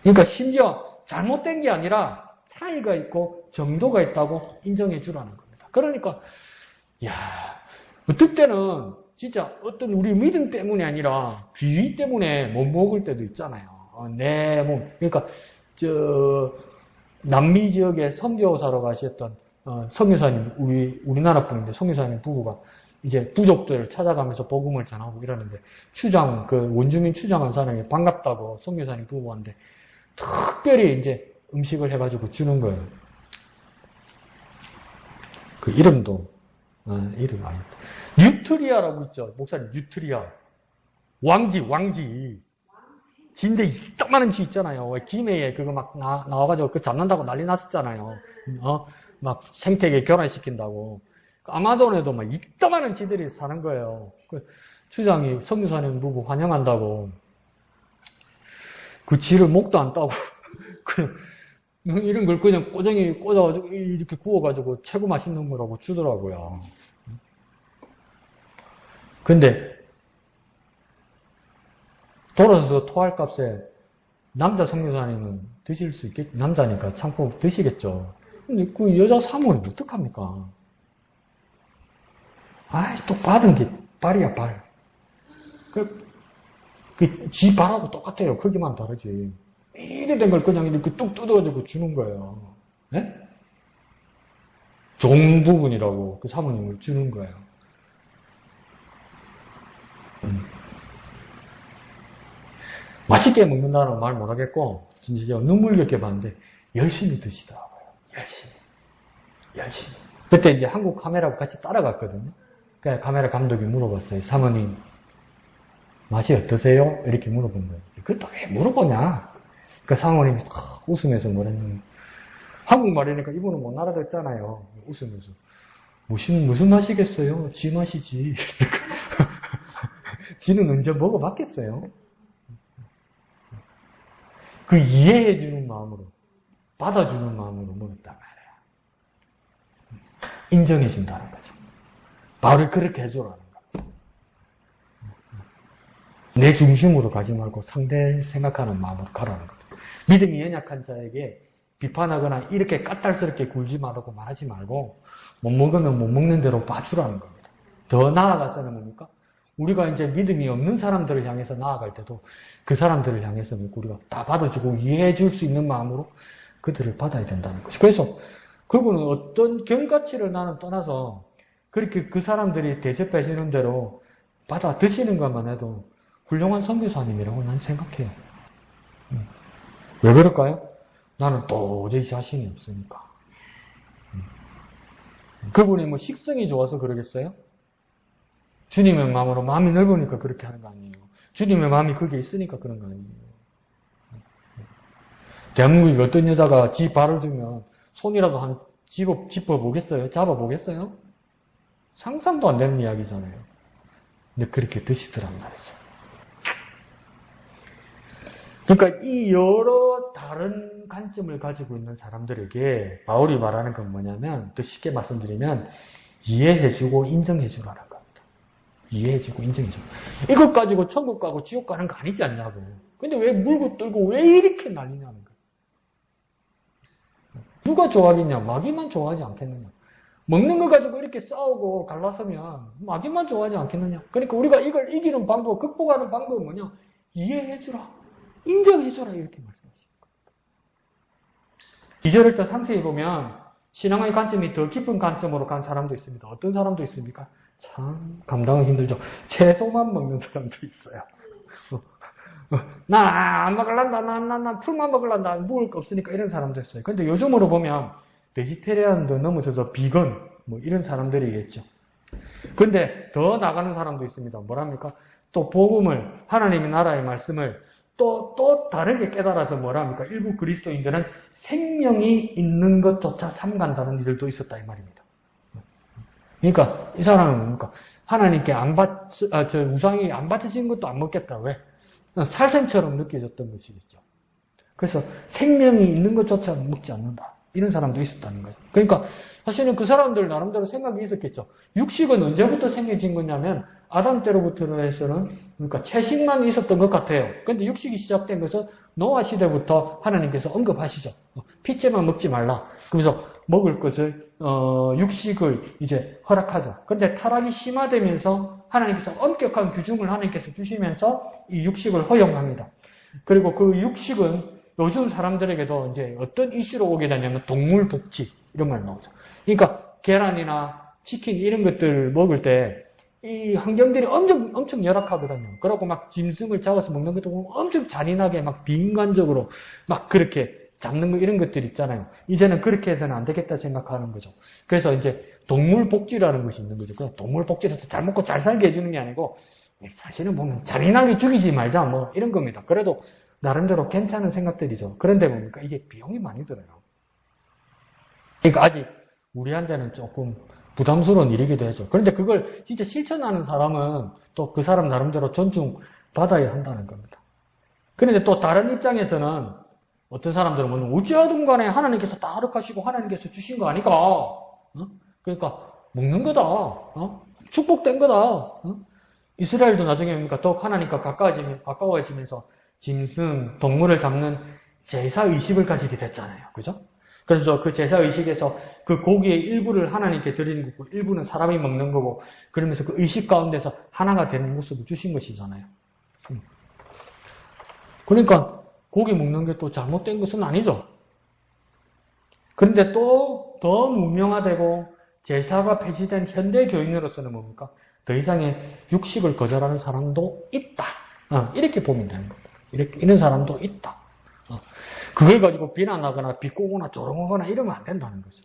그러니까 심지어 잘못된 게 아니라 차이가 있고 정도가 있다고 인정해 주라는 겁니다. 그러니까 어떨 때는 진짜 어떤 우리 믿음 때문이 아니라 비위 때문에 못 먹을 때도 있잖아요. 내 몸. 그러니까 남미 지역에 선교사로 가셨던 선교사님, 우리나라 분인데 선교사님 부부가 이제 부족들을 찾아가면서 복음을 전하고 이러는데 원주민 추장한 사람이 반갑다고 선교사님 부부한테 특별히 이제 음식을 해가지고 주는 거예요. 그 이름도 이름 아니다. 뉴트리아라고 있죠. 목사님 뉴트리아. 왕지. 진데 이따만한 쥐 있잖아요. 김해에 그거 막 나와가지고 그 잡는다고 난리 났었잖아요. 막 생태계 교란시킨다고. 아마존에도 막 이따만한 쥐들이 사는 거예요. 그 추장이 선교사님 부부 환영한다고 그 쥐를 목도 안 따고 이런 걸 그냥 꼬쟁이 꽂아가지고 이렇게 구워가지고 최고 맛있는 거라고 주더라고요. 근데 돌아서 토할 값에 남자 선교사님은 드실 수 있겠, 남자니까 참고 드시겠죠. 근데 그 여자 사모는 어떡합니까? 또 받은 게 발이야, 발. 지 발하고 똑같아요. 크기만 다르지. 이래 된 걸 그냥 이렇게 뚝 뜯어가지고 주는 거예요. 네? 좋은 부분이라고 그 사모님을 주는 거예요. 맛있게 먹는다는 말 못하겠고 진짜 눈물겹게 봤는데 열심히 드시더라고요. 열심히. 그때 이제 한국 카메라하고 같이 따라갔거든요. 그러니까 카메라 감독이 물어봤어요. 사모님 맛이 어떠세요? 이렇게 물어본 거예요. 그것도 왜 물어보냐? 그러니까 사모님이 웃으면서 뭐랬냐면 한국말이니까 이분은 못 알아듣잖아요. 웃으면서 무슨 맛이겠어요? 지 맛이지. 지는 언제 먹어봤겠어요? 그 이해해주는 마음으로, 받아주는 마음으로 먹었단 말이에요. 인정해준다는 거죠. 바울이 그렇게 해주라는 거예요. 내 중심으로 가지 말고 상대를 생각하는 마음으로 가라는 거예요. 믿음이 연약한 자에게 비판하거나 이렇게 까탈스럽게 굴지 말고 말하지 말고 못 먹으면 못 먹는 대로 봐주라는 겁니다. 더 나아가서는 뭡니까? 우리가 이제 믿음이 없는 사람들을 향해서 나아갈 때도 그 사람들을 향해서 우리가 다 받아주고 이해해 줄 수 있는 마음으로 그들을 받아야 된다는 거죠. 그래서 그분은 어떤 경가치를 나는 떠나서 그렇게 그 사람들이 대접해 주는 대로 받아 드시는 것만 해도 훌륭한 선교사님이라고 난 생각해요. 왜 그럴까요? 나는 도저히 자신이 없으니까. 그분이 뭐 식성이 좋아서 그러겠어요? 주님의 마음으로 마음이 넓으니까 그렇게 하는 거 아니에요. 주님의 마음이 그게 있으니까 그런 거 아니에요. 대한민국에 어떤 여자가 지 발을 주면 손이라도 한 짚어보겠어요? 잡아보겠어요? 상상도 안 되는 이야기잖아요. 근데 그렇게 드시더란 말이죠. 그러니까 이 여러 다른 관점을 가지고 있는 사람들에게 바울이 말하는 건 뭐냐면 더 쉽게 말씀드리면 이해해주고 인정해주라는 겁니다. 이해해주고 인정해주고. 이것 가지고 천국 가고 지옥 가는 거 아니지 않냐고. 근데 왜 물고 뜯고 왜 이렇게 난리냐는 거예요. 누가 좋아하겠냐? 마귀만 좋아하지 않겠느냐. 먹는 거 가지고 이렇게 싸우고 갈라서면 마귀만 좋아하지 않겠느냐. 그러니까 우리가 이걸 이기는 방법, 극복하는 방법은 뭐냐? 이해해주라. 인정해주라. 이렇게 말씀하십니다. 2절을 더 상세히 보면 신앙의 관점이 더 깊은 관점으로 간 사람도 있습니다. 어떤 사람도 있습니까? 참 감당하기 힘들죠. 채소만 먹는 사람도 있어요. 나 안 먹을란다. 나 풀만 먹을란다. 먹을 거 없으니까 이런 사람도 있어요. 근데 요즘으로 보면 베지테리안도 넘어서서 비건 뭐 이런 사람들이겠죠. 근데 더 나가는 사람도 있습니다. 뭐랍니까? 또 복음을 하나님의 나라의 말씀을 또 다르게 깨달아서 뭐랍니까? 일부 그리스도인들은 생명이 있는 것조차 삼간다는 이들도 있었다 이 말입니다. 그러니까 이 사람은 뭡니까? 하나님께 우상이 안 바쳐진 것도 안 먹겠다. 왜? 살생처럼 느껴졌던 것이겠죠. 그래서 생명이 있는 것조차 먹지 않는다. 이런 사람도 있었다는 거예요. 그러니까 사실은 그 사람들 나름대로 생각이 있었겠죠. 육식은 언제부터 생겨진 거냐면 아담 때로부터 해서는 그러니까 채식만 있었던 것 같아요. 그런데 육식이 시작된 것은 노아 시대부터 하나님께서 언급하시죠. 피채만 먹지 말라. 그러면서 먹을 것을 육식을 이제 허락하죠. 그런데 타락이 심화되면서 하나님께서 엄격한 규정을 하나님께서 주시면서 이 육식을 허용합니다. 그리고 그 육식은 요즘 사람들에게도 이제 어떤 이슈로 오게 되냐면 동물 복지 이런 말 나오죠. 그러니까 계란이나 치킨 이런 것들 먹을 때 이 환경들이 엄청 열악하거든요. 그러고 막 짐승을 잡아서 먹는 것도 엄청 잔인하게 막 비인간적으로 막 그렇게 잡는 거 이런 것들 있잖아요. 이제는 그렇게 해서는 안 되겠다 생각하는 거죠. 그래서 이제 동물 복지라는 것이 있는 거죠. 그냥 동물 복지라서 잘 먹고 잘 살게 해주는 게 아니고 사실은 보면 잔인하게 죽이지 말자 뭐 이런 겁니다. 그래도 나름대로 괜찮은 생각들이죠. 그런데 뭡니까? 이게 비용이 많이 들어요. 그러니까 아직 우리한테는 조금 부담스러운 일이기도 하죠. 그런데 그걸 진짜 실천하는 사람은 또 그 사람 나름대로 존중받아야 한다는 겁니다. 그런데 또 다른 입장에서는 어떤 사람들은 뭐냐, 어찌하든 간에 하나님께서 다 허락하시고 하나님께서 주신 거 아니까. 그러니까 먹는 거다. 축복된 거다. 이스라엘도 나중에 뭡니까? 더욱 하나님과 가까워지면서 짐승, 동물을 잡는 제사의식을 가지게 됐잖아요. 그죠? 그래서 그 제사의식에서 그 고기의 일부를 하나님께 드리는 거고 일부는 사람이 먹는 거고 그러면서 그 의식 가운데서 하나가 되는 모습을 주신 것이잖아요. 그러니까 고기 먹는 게 또 잘못된 것은 아니죠. 그런데 또 더 문명화되고 제사가 폐지된 현대 교인으로서는 뭡니까? 더 이상의 육식을 거절하는 사람도 있다. 이렇게 보면 되는 겁니다. 이런 사람도 있다. 그걸 가지고 비난하거나 비꼬거나 조롱하거나 이러면 안 된다는 거죠.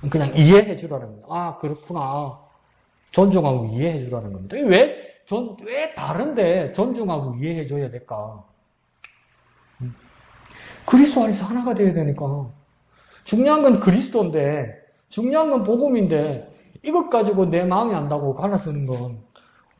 그냥 이해해 주라는 겁니다. 아, 그렇구나. 존중하고 이해해 주라는 겁니다. 왜 다른데 존중하고 이해해 줘야 될까? 그리스도 안에서 하나가 되어야 되니까. 중요한 건 그리스도인데, 중요한 건 복음인데, 이것 가지고 내 마음이 안다고 갈라서는 건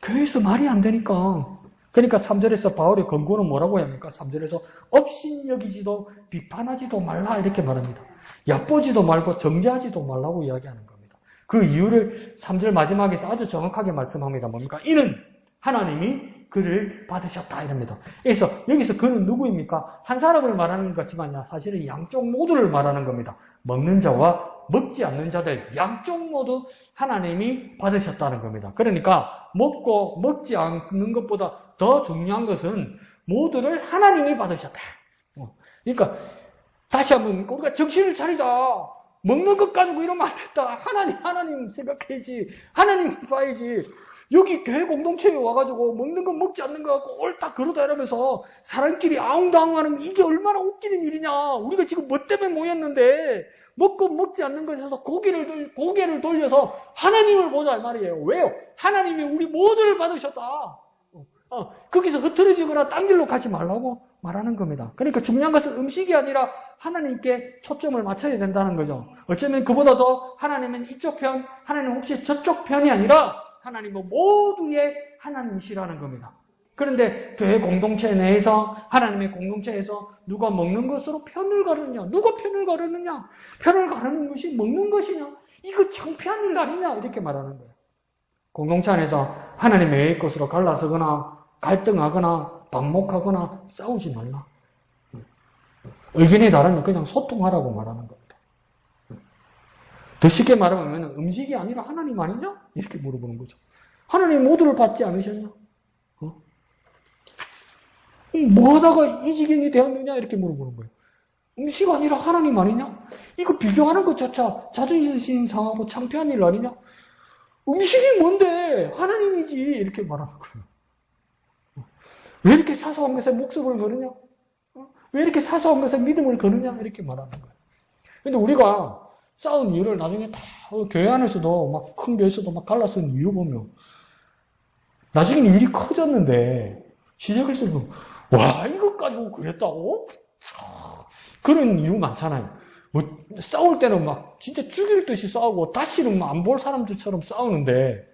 교회에서 말이 안 되니까. 그러니까 3절에서 바울의 권고는 뭐라고 합니까? 3절에서 업신여기지도 비판하지도 말라 이렇게 말합니다. 얕보지도 말고 정죄하지도 말라고 이야기하는 겁니다. 그 이유를 3절 마지막에서 아주 정확하게 말씀합니다. 뭡니까? 이는 하나님이 그를 받으셨다 이럽니다. 그래서 여기서 그는 누구입니까? 한 사람을 말하는 것 같지만 사실은 양쪽 모두를 말하는 겁니다. 먹는 자와 먹지 않는 자들 양쪽 모두 하나님이 받으셨다는 겁니다. 그러니까 먹고 먹지 않는 것보다 더 중요한 것은 모두를 하나님이 받으셨다. 그러니까 다시 한번 우리가 정신을 차리자. 먹는 것 가지고 이러면 안 된다. 하나님 생각해야지. 하나님 봐야지. 여기 교회 공동체에 와가지고 먹는 거 먹지 않는 거 갖고 옳다 그러다 이러면서 사람끼리 아웅다웅하는 이게 얼마나 웃기는 일이냐. 우리가 지금 뭐 때문에 모였는데 먹고 먹지 않는 것에서 고개를 돌려서 하나님을 보자 이 말이에요. 왜요? 하나님이 우리 모두를 받으셨다. 거기서 흐트러지거나 딴 길로 가지 말라고 말하는 겁니다. 그러니까 중요한 것은 음식이 아니라 하나님께 초점을 맞춰야 된다는 거죠. 어쩌면 그보다 더 하나님은 이쪽 편, 하나님은 혹시 저쪽 편이 아니라 하나님은 모두의 하나님이시라는 겁니다. 그런데 교회 공동체 내에서 하나님의 공동체에서 누가 먹는 것으로 편을 가르느냐? 누가 편을 가르느냐? 편을 가르는 것이 먹는 것이냐? 이거 창피한 일 아니냐? 이렇게 말하는 거예요. 공동체 안에서 하나님의 외의 것으로 갈라서거나 갈등하거나 반목하거나 싸우지 말라. 의견이 다르면 그냥 소통하라고 말하는 겁니다. 더 쉽게 말하면 음식이 아니라 하나님 아니냐? 이렇게 물어보는 거죠. 하나님 모두를 받지 않으셨냐? 뭐 하다가 이 지경이 되었느냐? 이렇게 물어보는 거예요. 음식 아니라 하나님 아니냐? 이거 비교하는 것조차 자존심 상하고 창피한 일 아니냐? 음식이 뭔데? 하나님이지. 이렇게 말하는 거예요. 왜 이렇게 사소한 것에 목숨을 거느냐? 왜 이렇게 사소한 것에 믿음을 거느냐? 이렇게 말하는 거예요. 근데 우리가 싸운 이유를 나중에 다 교회 안에서도 막 큰 교회에서도 막 갈라서는 이유 보면 나중에는 일이 커졌는데 시작했어도 와 이것 가지고 그랬다고? 그런 이유 많잖아요. 뭐 싸울 때는 막 진짜 죽일 듯이 싸우고 다시는 안 볼 사람들처럼 싸우는데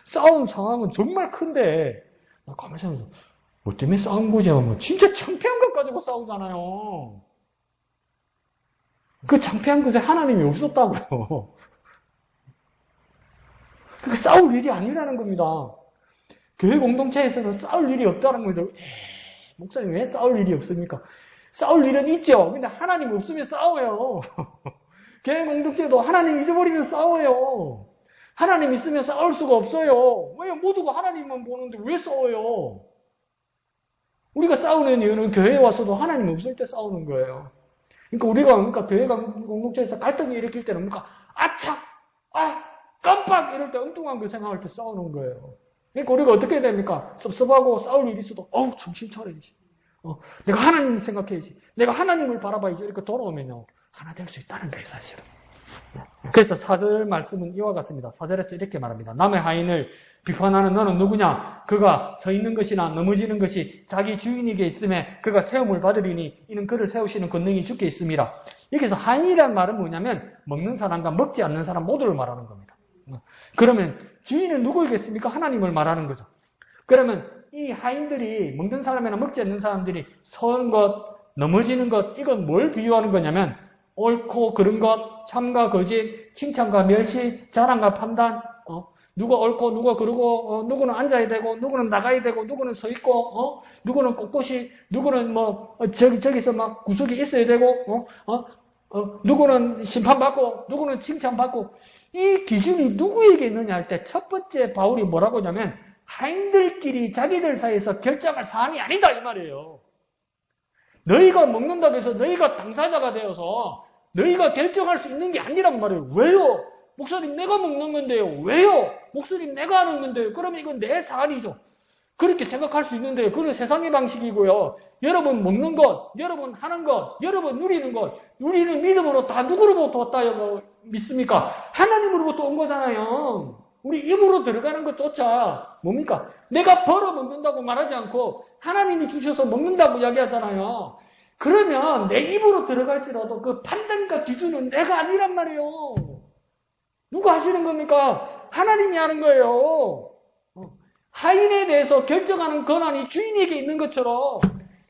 싸운 상황은 정말 큰데 나 가만히 생각해서 뭐 때문에 싸운 거지 하면 진짜 창피한 것 가지고 싸우잖아요. 그 창피한 것에 하나님이 없었다고요. 그러니까 싸울 일이 아니라는 겁니다. 교회 공동체에서는 싸울 일이 없다는 거죠. 목사님 왜 싸울 일이 없습니까? 싸울 일은 있죠. 근데 하나님 없으면 싸워요. 교회 공동체도 하나님 잊어버리면 싸워요. 하나님 있으면 싸울 수가 없어요. 왜 모두가 하나님만 보는데 왜 싸워요? 우리가 싸우는 이유는 교회에 와서도 하나님 없을 때 싸우는 거예요. 그러니까 교회 공동체에서 갈등이 일으킬 때는 아차! 깜빡! 이럴 때 엉뚱한 거 생각할 때 싸우는 거예요. 그러니까 우리가 어떻게 해야 됩니까? 섭섭하고 싸울 일이 있어도 정신 차려야지. 내가 하나님 생각해야지. 내가 하나님을 바라봐야지. 이렇게 돌아오면요. 하나 될 수 있다는 거예요, 사실은. 그래서 4절 말씀은 이와 같습니다. 4절에서 이렇게 말합니다. 남의 하인을 비판하는 너는 누구냐? 그가 서 있는 것이나 넘어지는 것이 자기 주인에게 있음에 그가 세움을 받으리니 이는 그를 세우시는 권능이 주께 있음이라. 여기서 하인이란 말은 뭐냐면 먹는 사람과 먹지 않는 사람 모두를 말하는 겁니다. 그러면 주인은 누구이겠습니까? 하나님을 말하는 거죠. 그러면 이 하인들이 먹는 사람이나 먹지 않는 사람들이 서는 것, 넘어지는 것, 이건 뭘 비유하는 거냐면 옳고 그른 것, 참과 거짓, 칭찬과 멸시, 자랑과 판단, 누가 옳고 누가 그르고, 누구는 앉아야 되고, 누구는 나가야 되고, 누구는 서 있고, 누구는 꼿꼿이, 누구는 저기서 막 구석에 있어야 되고, 누구는 심판받고, 누구는 칭찬받고, 이 기준이 누구에게 있느냐 할 때 첫 번째 바울이 뭐라고 하냐면 하인들끼리 자기들 사이에서 결정할 사안이 아니다 이 말이에요. 너희가 먹는다고 해서 너희가 당사자가 되어서 너희가 결정할 수 있는 게 아니란 말이에요. 왜요? 목사님 내가 먹는 건데요. 왜요? 목사님 내가 하는 건데요. 그러면 이건 내 사안이죠. 그렇게 생각할 수 있는데요. 그건 세상의 방식이고요. 여러분 먹는 것, 여러분 하는 것, 여러분 누리는 것, 우리는 믿음으로 다 누구로부터 왔다고 믿습니까? 하나님으로부터 온 거잖아요. 우리 입으로 들어가는 것조차 뭡니까? 내가 벌어 먹는다고 말하지 않고 하나님이 주셔서 먹는다고 이야기하잖아요. 그러면 내 입으로 들어갈지라도 그 판단과 기준은 내가 아니란 말이에요. 누가 하시는 겁니까? 하나님이 하는 거예요. 하인에 대해서 결정하는 권한이 주인에게 있는 것처럼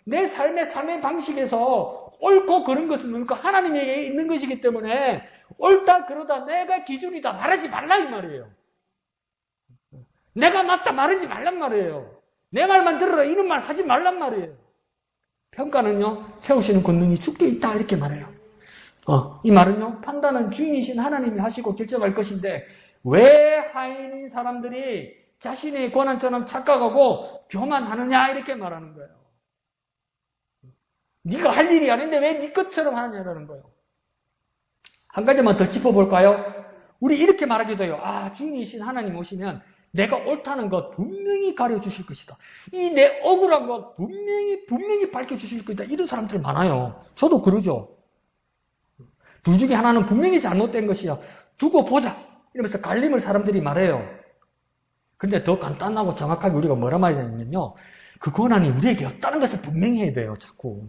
내 삶의 방식에서 옳고 그른 것은 뭡니까? 하나님에게 있는 것이기 때문에 옳다 그러다 내가 기준이다 말하지 말라 이 말이에요. 내가 맞다 말하지 말란 말이에요. 내 말만 들으라 이런 말 하지 말란 말이에요. 평가는요 세우시는 권능이 주께 있다 이렇게 말해요. 이 말은요 판단은 주인이신 하나님이 하시고 결정할 것인데 왜 하인인 사람들이 자신의 권한처럼 착각하고 교만하느냐 이렇게 말하는 거예요. 네가 할 일이 아닌데 왜 네 것처럼 하느냐라는 거예요. 한 가지만 더 짚어볼까요? 우리 이렇게 말하기도 해요. 주인이신 하나님 오시면 내가 옳다는 것 분명히 가려주실 것이다. 이 내 억울한 것 분명히 밝혀주실 것이다. 이런 사람들 많아요. 저도 그러죠. 둘 중에 하나는 분명히 잘못된 것이야. 두고 보자. 이러면서 갈림을 사람들이 말해요. 근데 더 간단하고 정확하게 우리가 뭐라 말하냐면요. 그 권한이 우리에게 없다는 것을 분명히 해야 돼요. 자꾸.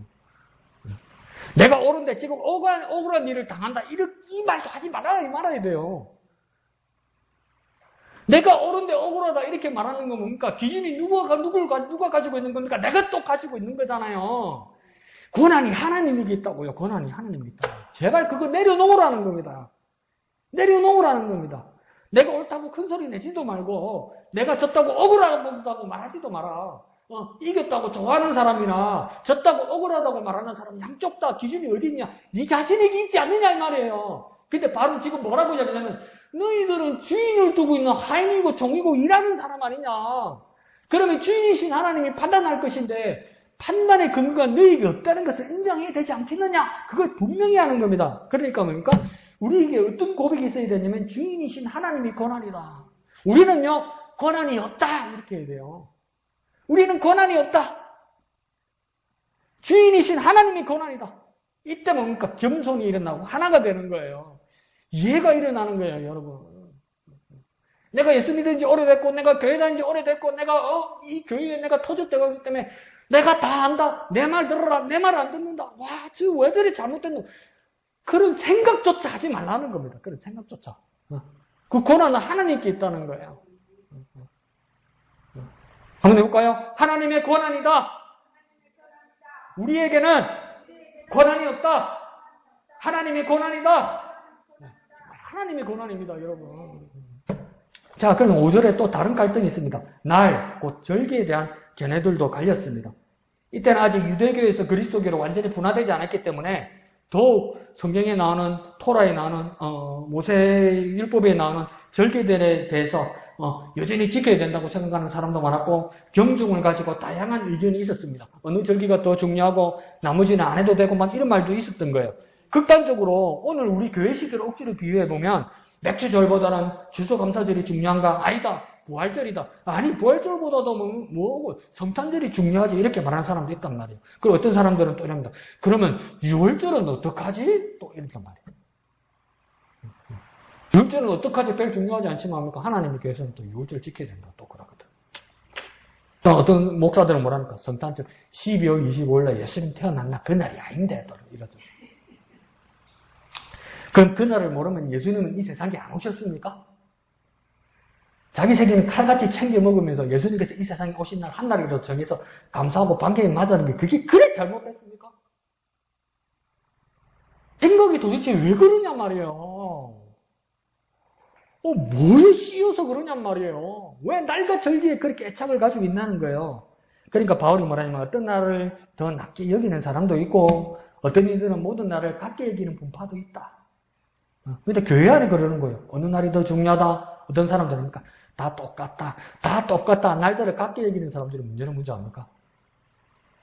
내가 옳은데 지금 억울한 일을 당한다. 이 말도 하지 말아야 돼요. 내가 옳은데 억울하다 이렇게 말하는 건 뭡니까? 기준이 누가 가지고 있는 겁니까? 내가 또 가지고 있는 거잖아요. 권한이 하나님에게 있다고요. 권한이 하나님에게 있다고. 제발 그거 내려놓으라는 겁니다. 내려놓으라는 겁니다. 내가 옳다고 큰 소리 내지도 말고 내가 졌다고 억울하다고 말하지도 마라. 이겼다고 좋아하는 사람이나 졌다고 억울하다고 말하는 사람 양쪽 다 기준이 어디 있냐? 네 자신에게 있지 않느냐 이 말이에요. 근데 바로 지금 뭐라고 이야기하냐면 너희들은 주인을 두고 있는 하인이고 종이고 일하는 사람 아니냐. 그러면 주인이신 하나님이 판단할 것인데 판단의 근거가 너희에게 없다는 것을 인정해야 되지 않겠느냐. 그걸 분명히 하는 겁니다. 그러니까 뭡니까? 우리에게 어떤 고백이 있어야 되냐면 주인이신 하나님이 권한이다. 우리는요 권한이 없다 이렇게 해야 돼요. 우리는 권한이 없다. 주인이신 하나님이 권한이다. 이때 뭡니까? 겸손이 일어나고 하나가 되는 거예요. 이해가 일어나는 거예요, 여러분. 내가 예수 믿은 지 오래됐고, 내가 교회 다닌 지 오래됐고, 내가 이 교회에 내가 터줏대고 있기 때문에 내가 다 안다. 내 말 들어라. 내 말 안 듣는다. 와, 저 왜 저리 잘못됐노? 그런 생각조차 하지 말라는 겁니다. 그런 생각조차. 그 권한은 하나님께 있다는 거예요. 한번 해볼까요? 하나님의 권한이다. 우리에게는 권한이 없다. 하나님의 권한이다. 하나님의 권한입니다, 여러분. 자, 그럼 5절에 또 다른 갈등이 있습니다. 날, 곧 절기에 대한 견해들도 갈렸습니다. 이때는 아직 유대교에서 그리스도교로 완전히 분화되지 않았기 때문에 더욱 성경에 나오는, 토라에 나오는, 모세율법에 나오는 절기들에 대해서 여전히 지켜야 된다고 생각하는 사람도 많았고 경중을 가지고 다양한 의견이 있었습니다. 어느 절기가 더 중요하고 나머지는 안 해도 되고 막 이런 말도 있었던 거예요. 극단적으로 오늘 우리 교회식을 억지로 비유해보면 맥주절보다는 주소감사절이 중요한가? 아니다. 부활절이다. 아니 부활절보다도 뭐고 성탄절이 중요하지 이렇게 말하는 사람도 있단 말이에요. 그리고 어떤 사람들은 또 이럽니다. 그러면 6월절은 어떡하지? 또 이렇게 말해요. 6월절은 어떡하지? 별 중요하지 않지만 하나님의 교회에서는 또 6월절 지켜야 된다. 또 그러거든. 또 어떤 목사들은 뭐랍니까? 성탄절 12월 25일날 예수님 태어났나? 그날이 아닌데 또 이러죠. 그럼 그날을 모르면 예수님은 이 세상에 안 오셨습니까? 자기 생기는 칼같이 챙겨 먹으면서 예수님께서 이 세상에 오신 날 한 날이라도 정해서 감사하고 반경에 맞아는 게 그게 그래 잘못됐습니까? 생각이 도대체 왜 그러냐 말이에요. 뭐에 씌어서 그러냔 말이에요. 왜 날과 절기에 그렇게 애착을 가지고 있다는 거예요. 그러니까 바울이 뭐라냐면 어떤 날을 더 낮게 여기는 사람도 있고 어떤 이들은 모든 날을 같게 여기는 분파도 있다. 근데 교회 안에 그러는 거예요. 어느 날이 더 중요하다. 어떤 사람들입니까? 다 똑같다. 다 똑같다. 날들을 같게 여기는 사람들이 문제는 뭔지 압니까?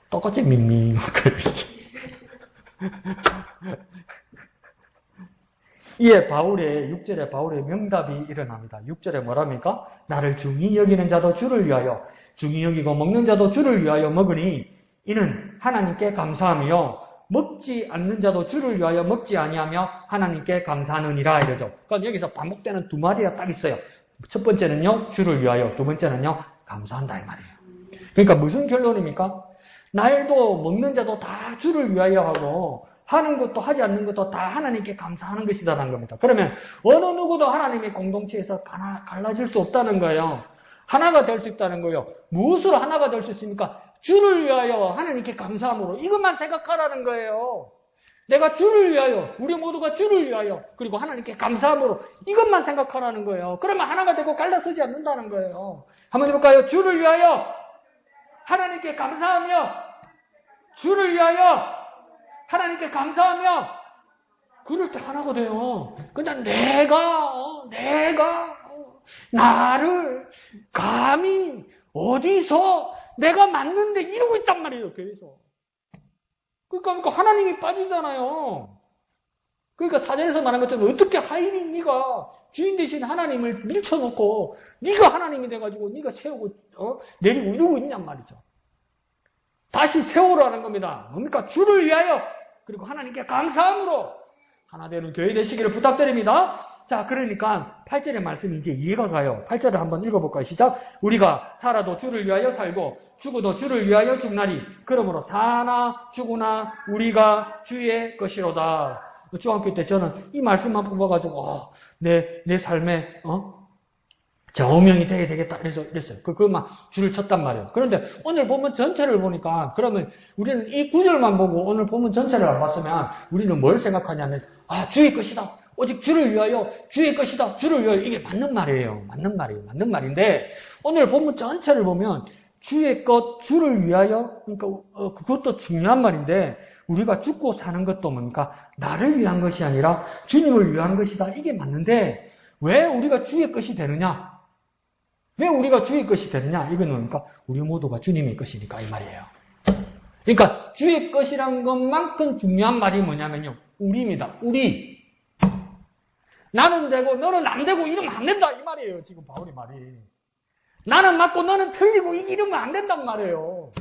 똑같이 밍밍하고 이에 6절에 바울의 명답이 일어납니다. 6절에 뭐랍니까? 나를 중히 여기는 자도 주를 위하여 중히 여기고 먹는 자도 주를 위하여 먹으니 이는 하나님께 감사하며 먹지 않는 자도 주를 위하여 먹지 아니하며 하나님께 감사하느니라 이러죠. 그러니까 여기서 반복되는 두 마디가 딱 있어요. 첫 번째는요, 주를 위하여, 두 번째는요, 감사한다 이 말이에요. 그러니까 무슨 결론입니까? 날도 먹는 자도 다 주를 위하여 하고 하는 것도 하지 않는 것도 다 하나님께 감사하는 것이다라는 겁니다. 그러면 어느 누구도 하나님의 공동체에서 갈라질 수 없다는 거예요. 하나가 될 수 있다는 거예요. 무엇으로 하나가 될 수 있습니까? 주를 위하여 하나님께 감사함으로 이것만 생각하라는 거예요. 내가 주를 위하여, 우리 모두가 주를 위하여, 그리고 하나님께 감사함으로 이것만 생각하라는 거예요. 그러면 하나가 되고 갈라서지 않는다는 거예요. 한번 해볼까요? 주를 위하여 하나님께 감사하며 주를 위하여 하나님께 감사하며 그럴 때 하나가 돼요. 근데 내가 나를 감히 어디서 내가 맞는데 이러고 있단 말이에요. 교회에서. 그러니까 하나님이 빠지잖아요. 그러니까 사전에서 말한 것처럼 어떻게 하인이 네가 주인 되신 하나님을 밀쳐놓고 네가 하나님이 돼가지고 네가 세우고 내리고 이러고 있냔 말이죠. 다시 세우라는 겁니다. 뭡니까? 주를 위하여 그리고 하나님께 감사함으로 하나 되는 교회 되시기를 부탁드립니다. 자, 그러니까 8절의 말씀이 이제 이해가 가요. 8절을 한번 읽어볼까요? 시작. 우리가 살아도 주를 위하여 살고 죽어도 주를 위하여 죽나니 그러므로 사나 죽으나 우리가 주의 것이로다. 중학교 때 저는 이 말씀만 뽑아가지고 내 삶에 좌우명이 되게 되겠다 이랬어요. 막 줄을 쳤단 말이에요. 그런데 오늘 보면 전체를 보니까 그러면 우리는 이 구절만 보고 오늘 보면 전체를 안 봤으면 우리는 뭘 생각하냐면 주의 것이다. 오직 주를 위하여 주의 것이다. 주를 위하여 이게 맞는 말이에요. 맞는 말인데 오늘 보면 전체를 보면 주의 것, 주를 위하여 그러니까 그것도 중요한 말인데 우리가 죽고 사는 것도 뭡니까? 나를 위한 것이 아니라 주님을 위한 것이다. 이게 맞는데 왜 우리가 주의 것이 되느냐? 왜 우리가 주의 것이 되느냐? 이건 뭡니까? 우리 모두가 주님의 것이니까 이 말이에요. 그러니까 주의 것이란 것만큼 중요한 말이 뭐냐면요. 우리입니다. 우리. 나는 되고 너는 안 되고 이러면 안 된다 이 말이에요. 지금 바울의 말이. 나는 맞고 너는 틀리고 이러면 안 된단 말이에요.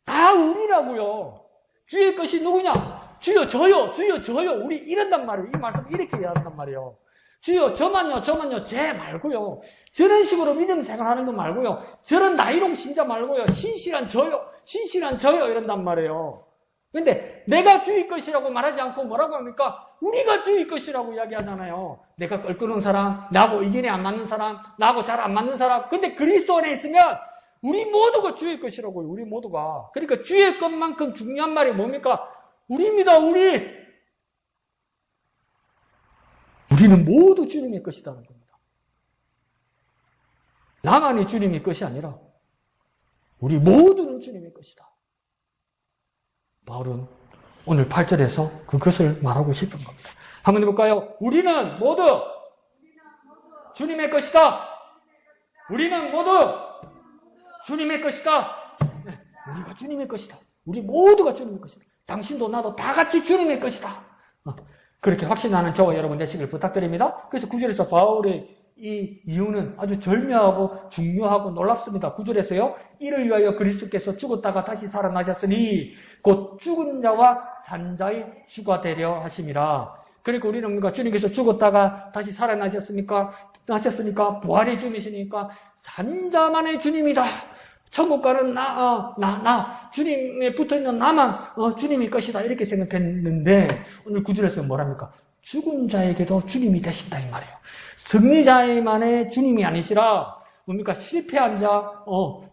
다 우리라고요. 주의 것이 누구냐? 주여 저요, 주여 저요. 우리 이런단 말이에요. 이 말씀 이렇게 해야 한단 말이에요. 주여 저만요, 저만요. 쟤 말고요. 저런 식으로 믿음 생활하는 거 말고요. 저런 나이롱 신자 말고요. 신실한 저요, 신실한 저요. 이런단 말이에요. 근데 내가 주의 것이라고 말하지 않고 뭐라고 합니까? 우리가 주의 것이라고 이야기하잖아요. 내가 껄끄러운 사람, 나하고 의견이 안 맞는 사람, 나하고 잘 안 맞는 사람. 근데 그리스도 안에 있으면 우리 모두가 주의 것이라고요. 우리 모두가. 그러니까 주의 것만큼 중요한 말이 뭡니까? 우리입니다. 우리. 우리는 모두 주님의 것이라는 겁니다. 나만이 주님의 것이 아니라 우리 모두는 주님의 것이다. 바울은 오늘 8절에서 그것을 말하고 싶은 겁니다. 한번 해볼까요? 우리는 모두 주님의 것이다. 우리는 모두 주님의 것이다. 네, 우리가 주님의 것이다. 우리 모두가 주님의 것이다. 당신도 나도 다 같이 주님의 것이다. 그렇게 확신하는 저와 여러분 되시길 부탁드립니다. 그래서 9절에서 바울의 이 이유는 아주 절묘하고 중요하고 놀랍습니다. 9절에서요. 이를 위하여 그리스도께서 죽었다가 다시 살아나셨으니 곧 죽은 자와 산 자의 주가 되려 하심이라. 그러니까 우리는 뭔가 주님께서 죽었다가 다시 살아나셨으니까 부활의 주님이시니까 산 자만의 주님이다. 천국 가는 주님에 붙어있는 나만 주님의 것이다. 이렇게 생각했는데 오늘 9절에서 뭐랍니까? 죽은 자에게도 주님이 되신다 이 말이에요. 승리자만의 주님이 아니시라 뭡니까? 실패한 자,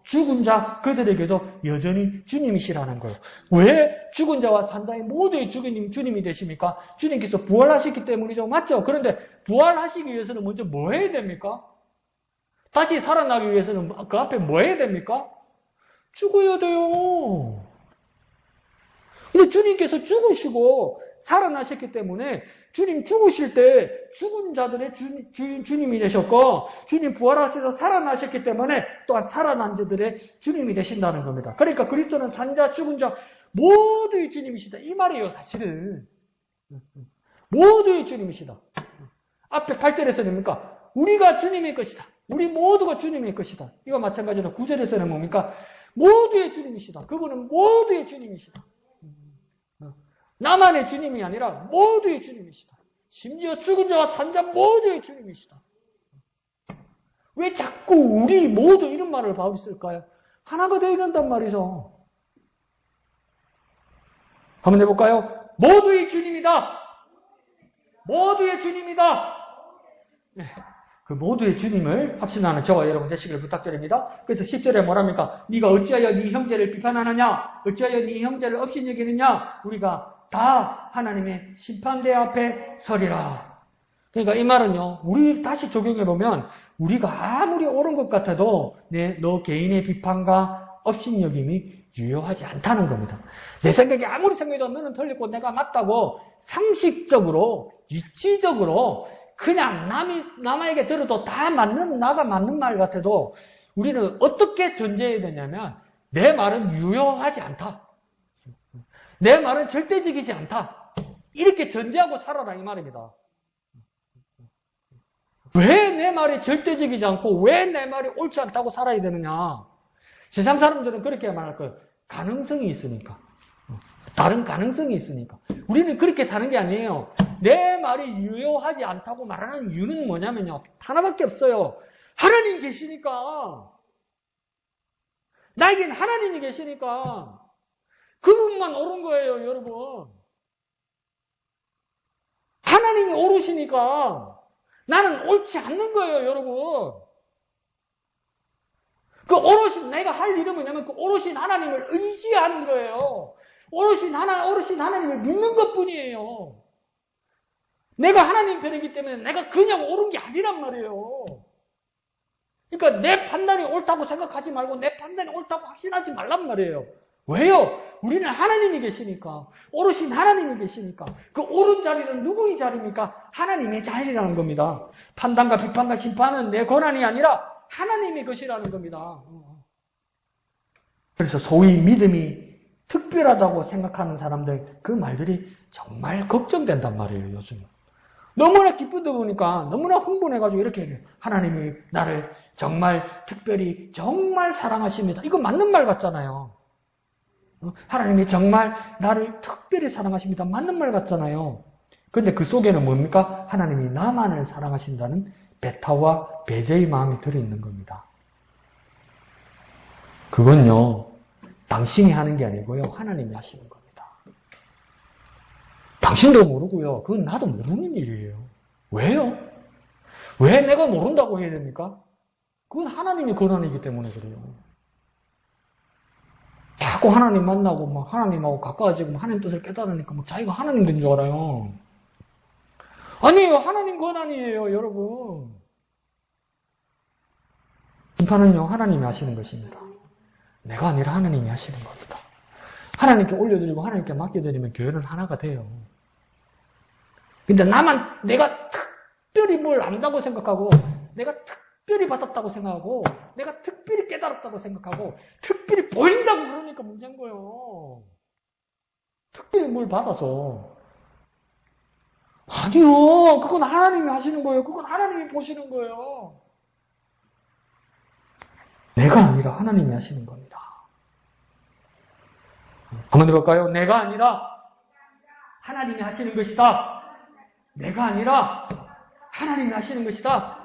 죽은 자 그들에게도 여전히 주님이시라는 거예요. 왜 죽은 자와 산 자의 모두의 주님이 되십니까? 주님께서 부활하셨기 때문이죠. 맞죠? 그런데 부활하시기 위해서는 먼저 뭐 해야 됩니까? 다시 살아나기 위해서는 그 앞에 뭐 해야 됩니까? 죽어야 돼요. 근데 주님께서 죽으시고 살아나셨기 때문에 주님 죽으실 때 죽은 자들의 주님이 되셨고 주님 부활하셔서 살아나셨기 때문에 또한 살아난 자들의 주님이 되신다는 겁니다. 그러니까 그리스도는 산자 죽은 자 모두의 주님이시다. 이 말이에요 사실은. 모두의 주님이시다. 앞에 8절에서는 뭡니까? 우리가 주님의 것이다. 우리 모두가 주님의 것이다. 이거 마찬가지로 9절에서는 뭡니까? 모두의 주님이시다. 그분은 모두의 주님이시다. 나만의 주님이 아니라 모두의 주님이시다. 심지어 죽은 자와 산 자 모두의 주님이시다. 왜 자꾸 우리 모두 이런 말을 바울이 쓸까요? 하나가 되어야 된단 말이죠. 한번 해볼까요? 모두의 주님이다. 모두의 주님이다. 네. 그 모두의 주님을 확신하는 저와 여러분 되시기를 부탁드립니다. 그래서 10절에 뭐랍니까? 네가 어찌하여 네 형제를 비판하느냐? 어찌하여 네 형제를 없이 여기느냐? 우리가 다 하나님의 심판대 앞에 서리라. 그러니까 이 말은요. 우리 다시 적용해보면 우리가 아무리 옳은 것 같아도 너 개인의 비판과 업신여김이 유효하지 않다는 겁니다. 내 생각이 아무리 생각해도 너는 틀리고 내가 맞다고 상식적으로 이치적으로 그냥 남에게 들어도 다 나가 맞는 말 같아도 우리는 어떻게 전제해야 되냐면 내 말은 유효하지 않다. 내 말은 절대적이지 않다. 이렇게 전제하고 살아라 이 말입니다. 왜 내 말이 절대적이지 않고 왜 내 말이 옳지 않다고 살아야 되느냐. 세상 사람들은 그렇게 말할 거예요. 가능성이 있으니까. 다른 가능성이 있으니까. 우리는 그렇게 사는 게 아니에요. 내 말이 유효하지 않다고 말하는 이유는 뭐냐면요. 하나밖에 없어요. 하나님 계시니까. 나에겐 하나님이 계시니까. 그분만 옳은 거예요, 여러분. 하나님이 옳으시니까 나는 옳지 않는 거예요, 여러분. 그 오롯인 내가 할 일은 뭐냐면 그 오롯인 하나님을 의지하는 거예요. 오롯인 하나님을 믿는 것뿐이에요. 내가 하나님 편이기 때문에 내가 그냥 옳은 게 아니란 말이에요. 그러니까 내 판단이 옳다고 생각하지 말고 내 판단이 옳다고 확신하지 말란 말이에요. 왜요? 우리는 하나님이 계시니까. 오르신 하나님이 계시니까. 그 옳은 자리는 누구의 자리입니까? 하나님의 자리라는 겁니다. 판단과 비판과 심판은 내 권한이 아니라 하나님의 것이라는 겁니다. 그래서 소위 믿음이 특별하다고 생각하는 사람들, 그 말들이 정말 걱정된단 말이에요, 요즘. 너무나 기쁘다 보니까 너무나 흥분해가지고 이렇게 얘기해요. 하나님이 나를 정말 특별히 정말 사랑하십니다. 이거 맞는 말 같잖아요. 하나님이 정말 나를 특별히 사랑하십니다. 맞는 말 같잖아요. 그런데 그 속에는 뭡니까? 하나님이 나만을 사랑하신다는 배타와 배제의 마음이 들어있는 겁니다. 그건요, 당신이 하는 게 아니고요, 하나님이 하시는 겁니다. 당신도 모르고요, 그건 나도 모르는 일이에요. 왜요? 왜 내가 모른다고 해야 됩니까? 그건 하나님의 권한이기 때문에 그래요. 자꾸 하나님 만나고 막 하나님하고 가까워지고 하나님 뜻을 깨달으니까 막 자기가 하나님 된 줄 알아요. 아니에요. 하나님 권한이에요, 여러분. 심판은요, 하나님이 하시는 것입니다. 내가 아니라 하나님이 하시는 겁니다. 하나님께 올려드리고 하나님께 맡겨드리면 교회는 하나가 돼요. 근데 내가 특별히 뭘 안다고 생각하고, 내가 특별히 받았다고 생각하고, 내가 특별히 깨달았다고 생각하고, 특별히 보인다고 그러니까 문제인 거예요. 특별히 뭘 받아서. 아니요. 그건 하나님이 하시는 거예요. 그건 하나님이 보시는 거예요. 내가 아니라 하나님이 하시는 겁니다. 한번 해볼까요? 내가 아니라 하나님이 하시는 것이다. 내가 아니라 하나님이 하시는 것이다.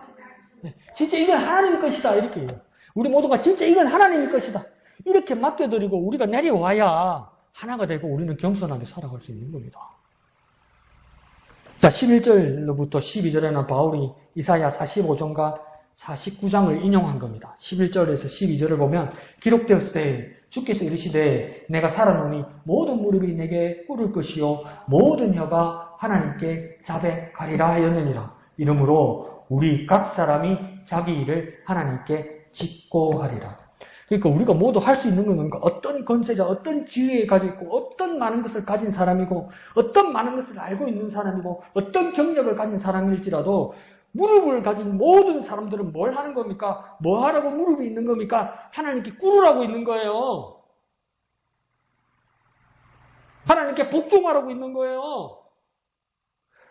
진짜 이건 하나님 것이다. 이렇게 해요. 우리 모두가 진짜 이건 하나님의 것이다. 이렇게 맡겨드리고 우리가 내려와야 하나가 되고 우리는 겸손하게 살아갈 수 있는 겁니다. 자, 11절로부터 12절에는 바울이 이사야 45장과 49장을 인용한 겁니다. 11절에서 12절을 보면 기록되었을 때 주께서 이르시되 내가 살아노니 모든 무릎이 내게 꿇을 것이요 모든 혀가 하나님께 자백하리라 하였느니라. 이러므로 우리 각 사람이 자기 일을 하나님께 짓고 하리라. 그러니까 우리가 모두 할 수 있는 건 뭔가 어떤 권세자, 어떤 지위에 가지고 있고 어떤 많은 것을 가진 사람이고 어떤 많은 것을 알고 있는 사람이고 어떤 경력을 가진 사람일지라도 무릎을 가진 모든 사람들은 뭘 하는 겁니까? 뭐 하라고 무릎이 있는 겁니까? 하나님께 꿇으라고 있는 거예요. 하나님께 복종하라고 있는 거예요.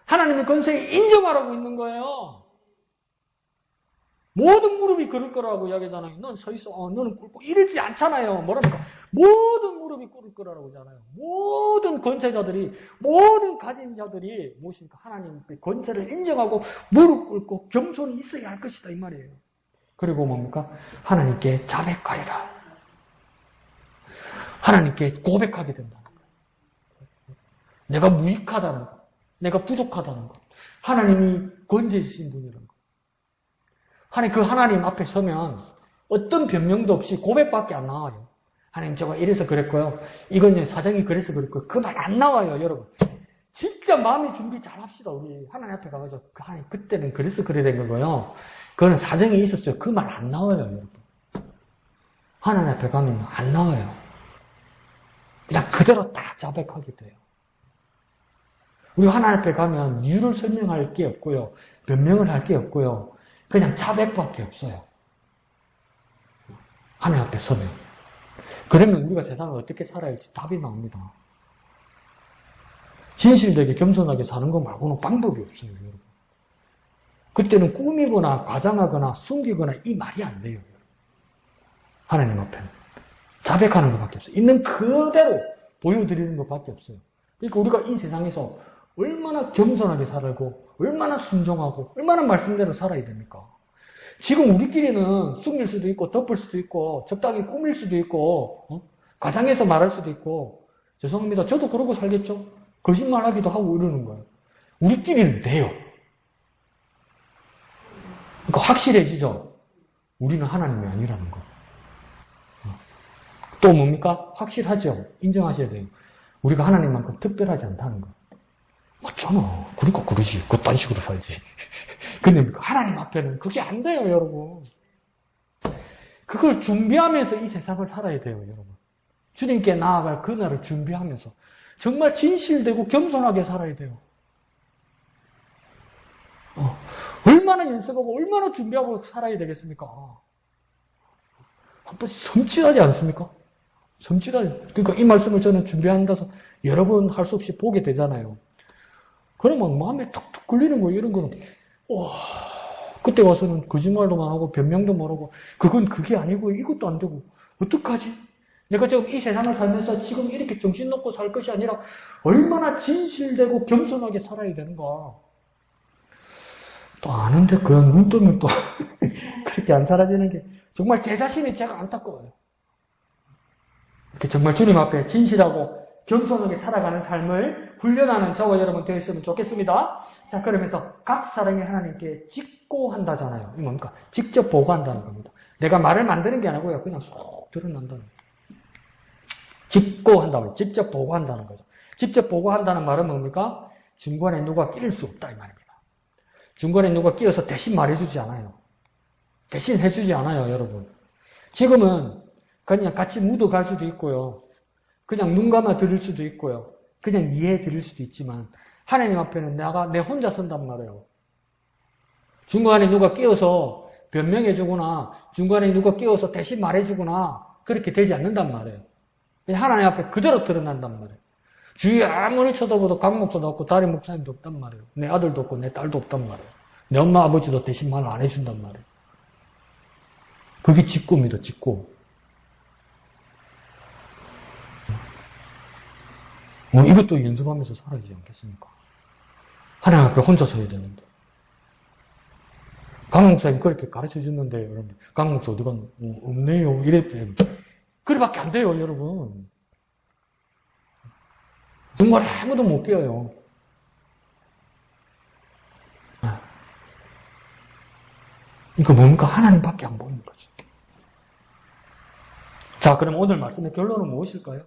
하나님의 권세에 인정하라고 있는 거예요. 모든 무릎이 그럴 거라고 이야기하잖아요. 넌 서 있어. 너는 꿇고 이러지 않잖아요. 뭐랍니까? 모든 무릎이 꿇을 거라고 하잖아요. 모든 권세자들이, 모든 가진 자들이 무엇입니까? 하나님의 권세를 인정하고 무릎 꿇고 겸손히 있어야 할 것이다. 이 말이에요. 그리고 뭡니까? 하나님께 자백하리라. 하나님께 고백하게 된다는 거예요. 내가 무익하다는 거. 내가 부족하다는 거. 하나님이 권세 주신 분이라는 거. 그 하나님 앞에 서면 어떤 변명도 없이 고백밖에 안 나와요. 하나님 제가 이래서 그랬고요. 이건 사정이 그래서 그랬고요. 그 말 안 나와요, 여러분. 진짜 마음의 준비 잘 합시다. 우리 하나님 앞에 가가지고 하나님 그때는 그래서 그래 된 거고요. 그거는 사정이 있었죠. 그 말 안 나와요, 여러분. 하나님 앞에 가면 안 나와요. 그냥 그대로 다 자백하게 돼요. 우리 하나님 앞에 가면 이유를 설명할 게 없고요. 변명을 할 게 없고요. 그냥 자백밖에 없어요. 하나님 앞에 서면. 그러면 우리가 세상을 어떻게 살아야 할지 답이 나옵니다. 진실되게 겸손하게 사는 거 말고는 방법이 없어요, 여러분. 그때는 꾸미거나 과장하거나 숨기거나 이 말이 안 돼요, 여러분. 하나님 앞에는. 자백하는 것밖에 없어요. 있는 그대로 보여드리는 것밖에 없어요. 그러니까 우리가 이 세상에서 얼마나 겸손하게 살고 얼마나 순종하고 얼마나 말씀대로 살아야 됩니까? 지금 우리끼리는 숨길 수도 있고 덮을 수도 있고 적당히 꾸밀 수도 있고 과장해서 말할 수도 있고 죄송합니다. 저도 그러고 살겠죠? 거짓말하기도 하고 이러는 거예요. 우리끼리는 돼요. 그러니까 확실해지죠? 우리는 하나님이 아니라는 거. 또 뭡니까? 확실하죠? 인정하셔야 돼요. 우리가 하나님만큼 특별하지 않다는 거. 맞잖아. 그러니까 그러지. 그딴 식으로 살지. 근데 하나님 앞에는 그게 안 돼요, 여러분. 그걸 준비하면서 이 세상을 살아야 돼요, 여러분. 주님께 나아갈 그날을 준비하면서 정말 진실되고 겸손하게 살아야 돼요. 얼마나 연습하고 얼마나 준비하고 살아야 되겠습니까? 한번 섬찟하지 않습니까? 섬찟하지. 그러니까 이 말씀을 저는 준비한다서 여러 번 할 수 없이 보게 되잖아요. 그러면 마음에 툭툭 걸리는 거예요. 이런 거는. 와, 그때 와서는 거짓말도 안 하고 변명도 못 하고 그건 그게 아니고 이것도 안 되고 어떡하지? 내가 지금 이 세상을 살면서 지금 이렇게 정신 놓고 살 것이 아니라 얼마나 진실되고 겸손하게 살아야 되는가. 또 아는데 그냥 눈 뜨면 또 그렇게 안 사라지는 게 정말 제 자신이 제가 안타까워요. 이렇게 정말 주님 앞에 진실하고 겸손하게 살아가는 삶을 훈련하는 저와 여러분 되었으면 좋겠습니다. 자, 그러면서 각 사람이 하나님께 직고한다잖아요. 이게 뭡니까? 직접 보고한다는 겁니다. 내가 말을 만드는 게 아니고요. 그냥 쏙 드러난다는 거예요. 직고한다고, 직접 보고한다는 거죠. 직접 보고한다는 말은 뭡니까? 중간에 누가 끼일 수 없다 이 말입니다. 중간에 누가 끼어서 대신 말해주지 않아요. 대신 해주지 않아요, 여러분. 지금은 그냥 같이 묻어갈 수도 있고요. 그냥 눈 감아 들을 수도 있고요. 그냥 이해해 드릴 수도 있지만 하나님 앞에는 내 혼자 선단 말이에요. 중간에 누가 끼어서 변명해 주거나 중간에 누가 끼어서 대신 말해 주거나 그렇게 되지 않는단 말이에요. 하나님 앞에 그대로 드러난단 말이에요. 주위에 아무리 쳐다봐도 강 목사도 없고 다른 목사님도 없단 말이에요. 내 아들도 없고 내 딸도 없단 말이에요. 내 엄마 아버지도 대신 말을 안 해준단 말이에요. 그게 직고입니다. 직고. 이것도 연습하면서 살아야 되지 않겠습니까? 하나님 앞에 혼자 서야 되는데. 강 목사님 그렇게 가르쳐 줬는데, 여러분. 강 목사 어디가 없네요. 이랬대요. 그래밖에 안 돼요, 여러분. 정말 아무도 못 깨어요. 그러니까 뭡니까? 하나님밖에 안 보이는 거죠. 자, 그럼 오늘 말씀의 결론은 무엇일까요?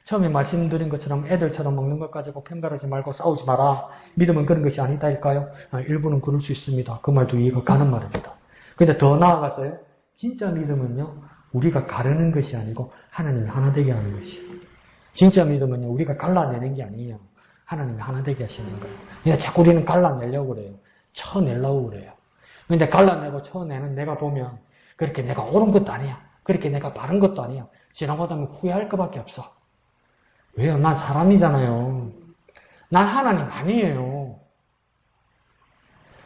처음에 말씀드린 것처럼 애들처럼 먹는 것 가지고 편가르지 말고 싸우지 마라. 믿음은 그런 것이 아니다일까요? 일부는 그럴 수 있습니다. 그 말도 이해가 가는 말입니다. 근데 더 나아가서요. 진짜 믿음은요. 우리가 가르는 것이 아니고 하나님이 하나 되게 하는 것이에요. 진짜 믿음은요. 우리가 갈라내는 게 아니에요. 하나님이 하나 되게 하시는 거예요. 그냥 자꾸 우리는 갈라내려고 그래요. 쳐내려고 그래요. 근데 갈라내고 쳐내는 내가 보면 그렇게 내가 옳은 것도 아니야. 그렇게 내가 바른 것도 아니야. 지나고 나면 후회할 것밖에 없어. 왜요? 난 사람이잖아요. 난 하나님 아니에요.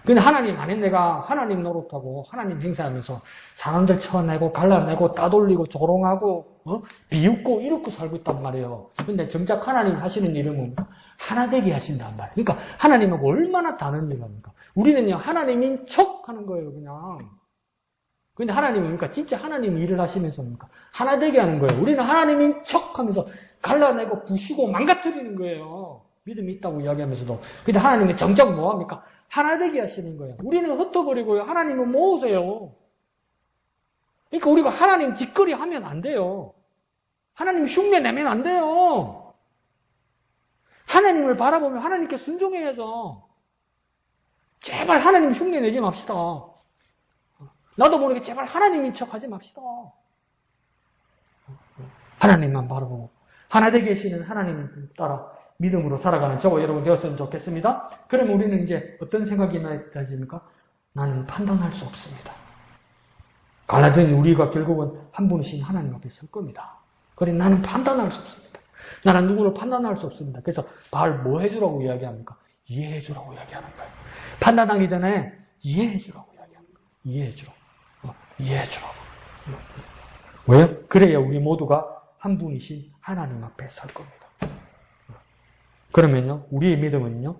근데 하나님 아닌 내가 하나님 노릇하고 하나님 행사하면서 사람들 쳐내고 갈라내고 따돌리고 조롱하고 비웃고 이렇게 살고 있단 말이에요. 근데 정작 하나님 하시는 일은 뭡니까? 하나 되게 하신단 말이에요. 그러니까 하나님은 얼마나 다른 일 합니까? 우리는요 하나님인 척 하는 거예요 그냥. 근데 하나님은 뭡니까? 진짜 하나님 일을 하시면서 뭡니까? 하나 되게 하는 거예요. 우리는 하나님인 척 하면서 갈라내고 부수고 망가뜨리는 거예요. 믿음이 있다고 이야기하면서도. 근데 하나님은 정작 뭐합니까? 하나 되게 하시는 거예요. 우리는 흩어버리고요. 하나님은 모으세요. 그러니까 우리가 하나님 뒷거리 하면 안 돼요. 하나님 흉내 내면 안 돼요. 하나님을 바라보면 하나님께 순종해야죠. 제발 하나님 흉내 내지 맙시다. 나도 모르게 제발 하나님인 척 하지 맙시다. 하나님만 바라보고 하나 되게 하시는 하나님 따라 믿음으로 살아가는 저와 여러분 되었으면 좋겠습니다. 그럼 우리는 이제 어떤 생각이 나집니까? 나는 판단할 수 없습니다. 갈라진 우리가 결국은 한 분이신 하나님 앞에 설 겁니다. 그래 나는 판단할 수 없습니다. 나는 누구를 판단할 수 없습니다. 그래서 바울 뭐 해주라고 이야기합니까? 이해해주라고 이야기하는 거예요. 판단하기 전에 이해해주라고 이야기하는 거예요. 이해해주라고. 이해해주라고. 왜요? 그래야 우리 모두가 한 분이신 하나님 앞에 설 겁니다. 그러면요, 우리의 믿음은요,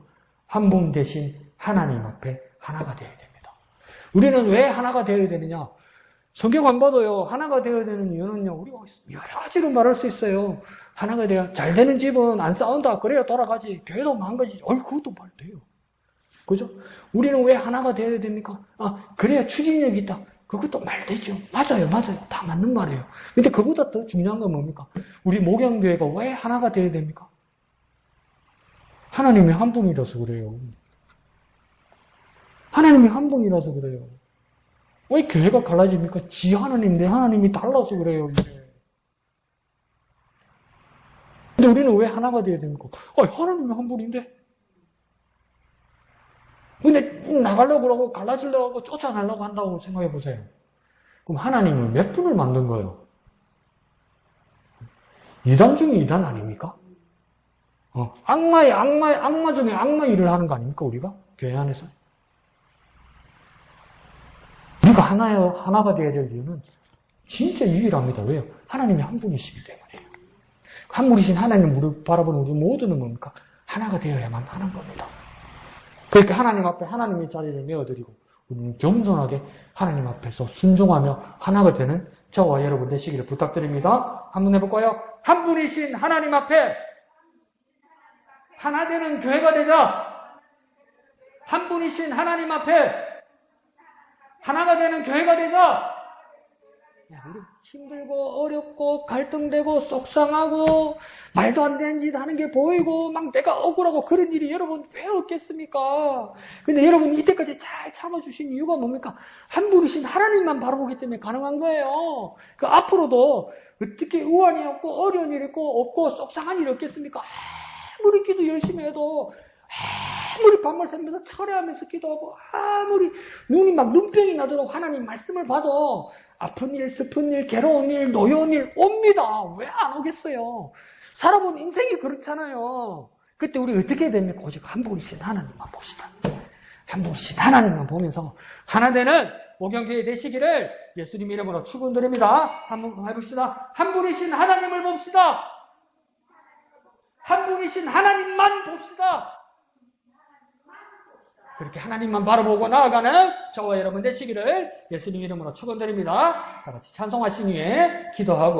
한 분 대신 하나님 앞에 하나가 되어야 됩니다. 우리는 왜 하나가 되어야 되느냐? 성경 안 봐도요, 하나가 되어야 되는 이유는요, 우리가 여러 가지로 말할 수 있어요. 하나가 돼야 잘 되는 집은 안 싸운다. 그래야 돌아가지. 교회도 망가지지. 그것도 말 돼요. 그죠? 우리는 왜 하나가 되어야 됩니까? 그래야 추진력이 있다. 그것도 말 되죠. 맞아요. 다 맞는 말이에요. 근데 그보다 더 중요한 건 뭡니까? 우리 목양교회가 왜 하나가 되어야 됩니까? 하나님이 한 분이라서 그래요. 하나님이 한 분이라서 그래요. 왜 교회가 갈라집니까? 지 하나님, 내 하나님이 달라서 그래요, 이게. 근데 우리는 왜 하나가 되어야 됩니까? 하나님은 한 분인데. 근데 나가려고 그러고 갈라지려고 하고 쫓아내려고 한다고 생각해 보세요. 그럼 하나님은 몇 분을 만든 거예요? 이단 중에 이단 아닙니까? 악마 중에 악마 일을 하는 거 아닙니까, 우리가? 교회 안에서? 우리가 하나가 되어야 될 이유는 진짜 유일합니다. 왜요? 하나님이 한 분이시기 때문이에요. 한 분이신 하나님을 바라보는 우리 모두는 뭡니까? 하나가 되어야만 하는 겁니다. 그렇게 하나님 앞에 하나님의 자리를 메워드리고 우리는 겸손하게 하나님 앞에서 순종하며 하나가 되는 저와 여러분 되시기를 부탁드립니다. 한번 해볼까요? 한 분이신 하나님 앞에 하나 되는 교회가 되자. 한 분이신 하나님 앞에 하나가 되는 교회가 되자. 우리 힘들고 어렵고 갈등되고 속상하고 말도 안 되는 짓 하는 게 보이고 막 내가 억울하고 그런 일이 여러분 왜 없겠습니까? 근데 여러분 이때까지 잘 참아주신 이유가 뭡니까? 한 분이신 하나님만 바라보기 때문에 가능한 거예요. 그 앞으로도 어떻게 우환이 없고 어려운 일이 없고 속상한 일이 없겠습니까? 아무리 기도 열심히 해도 아무리 밤을 새면서 철회하면서 기도하고 아무리 눈이 막 눈병이 나도록 하나님 말씀을 봐도 아픈 일, 슬픈 일, 괴로운 일, 노여운 일 옵니다. 왜 안 오겠어요? 살아본 인생이 그렇잖아요. 그때 우리 어떻게 해야 됩니까? 오직 한 분이신 하나님만 봅시다. 한 분이신 하나님만 보면서 하나 되는 오경교회 되시기를 예수님 이름으로 축원드립니다. 한번 해봅시다. 한 분이신 하나님을 봅시다. 한 분이신 하나님만 봅시다. 그렇게 하나님만 바라보고 나아가는 저와 여러분 되시기를 예수님 이름으로 축원드립니다. 다 같이 찬송하신 후에 기도하고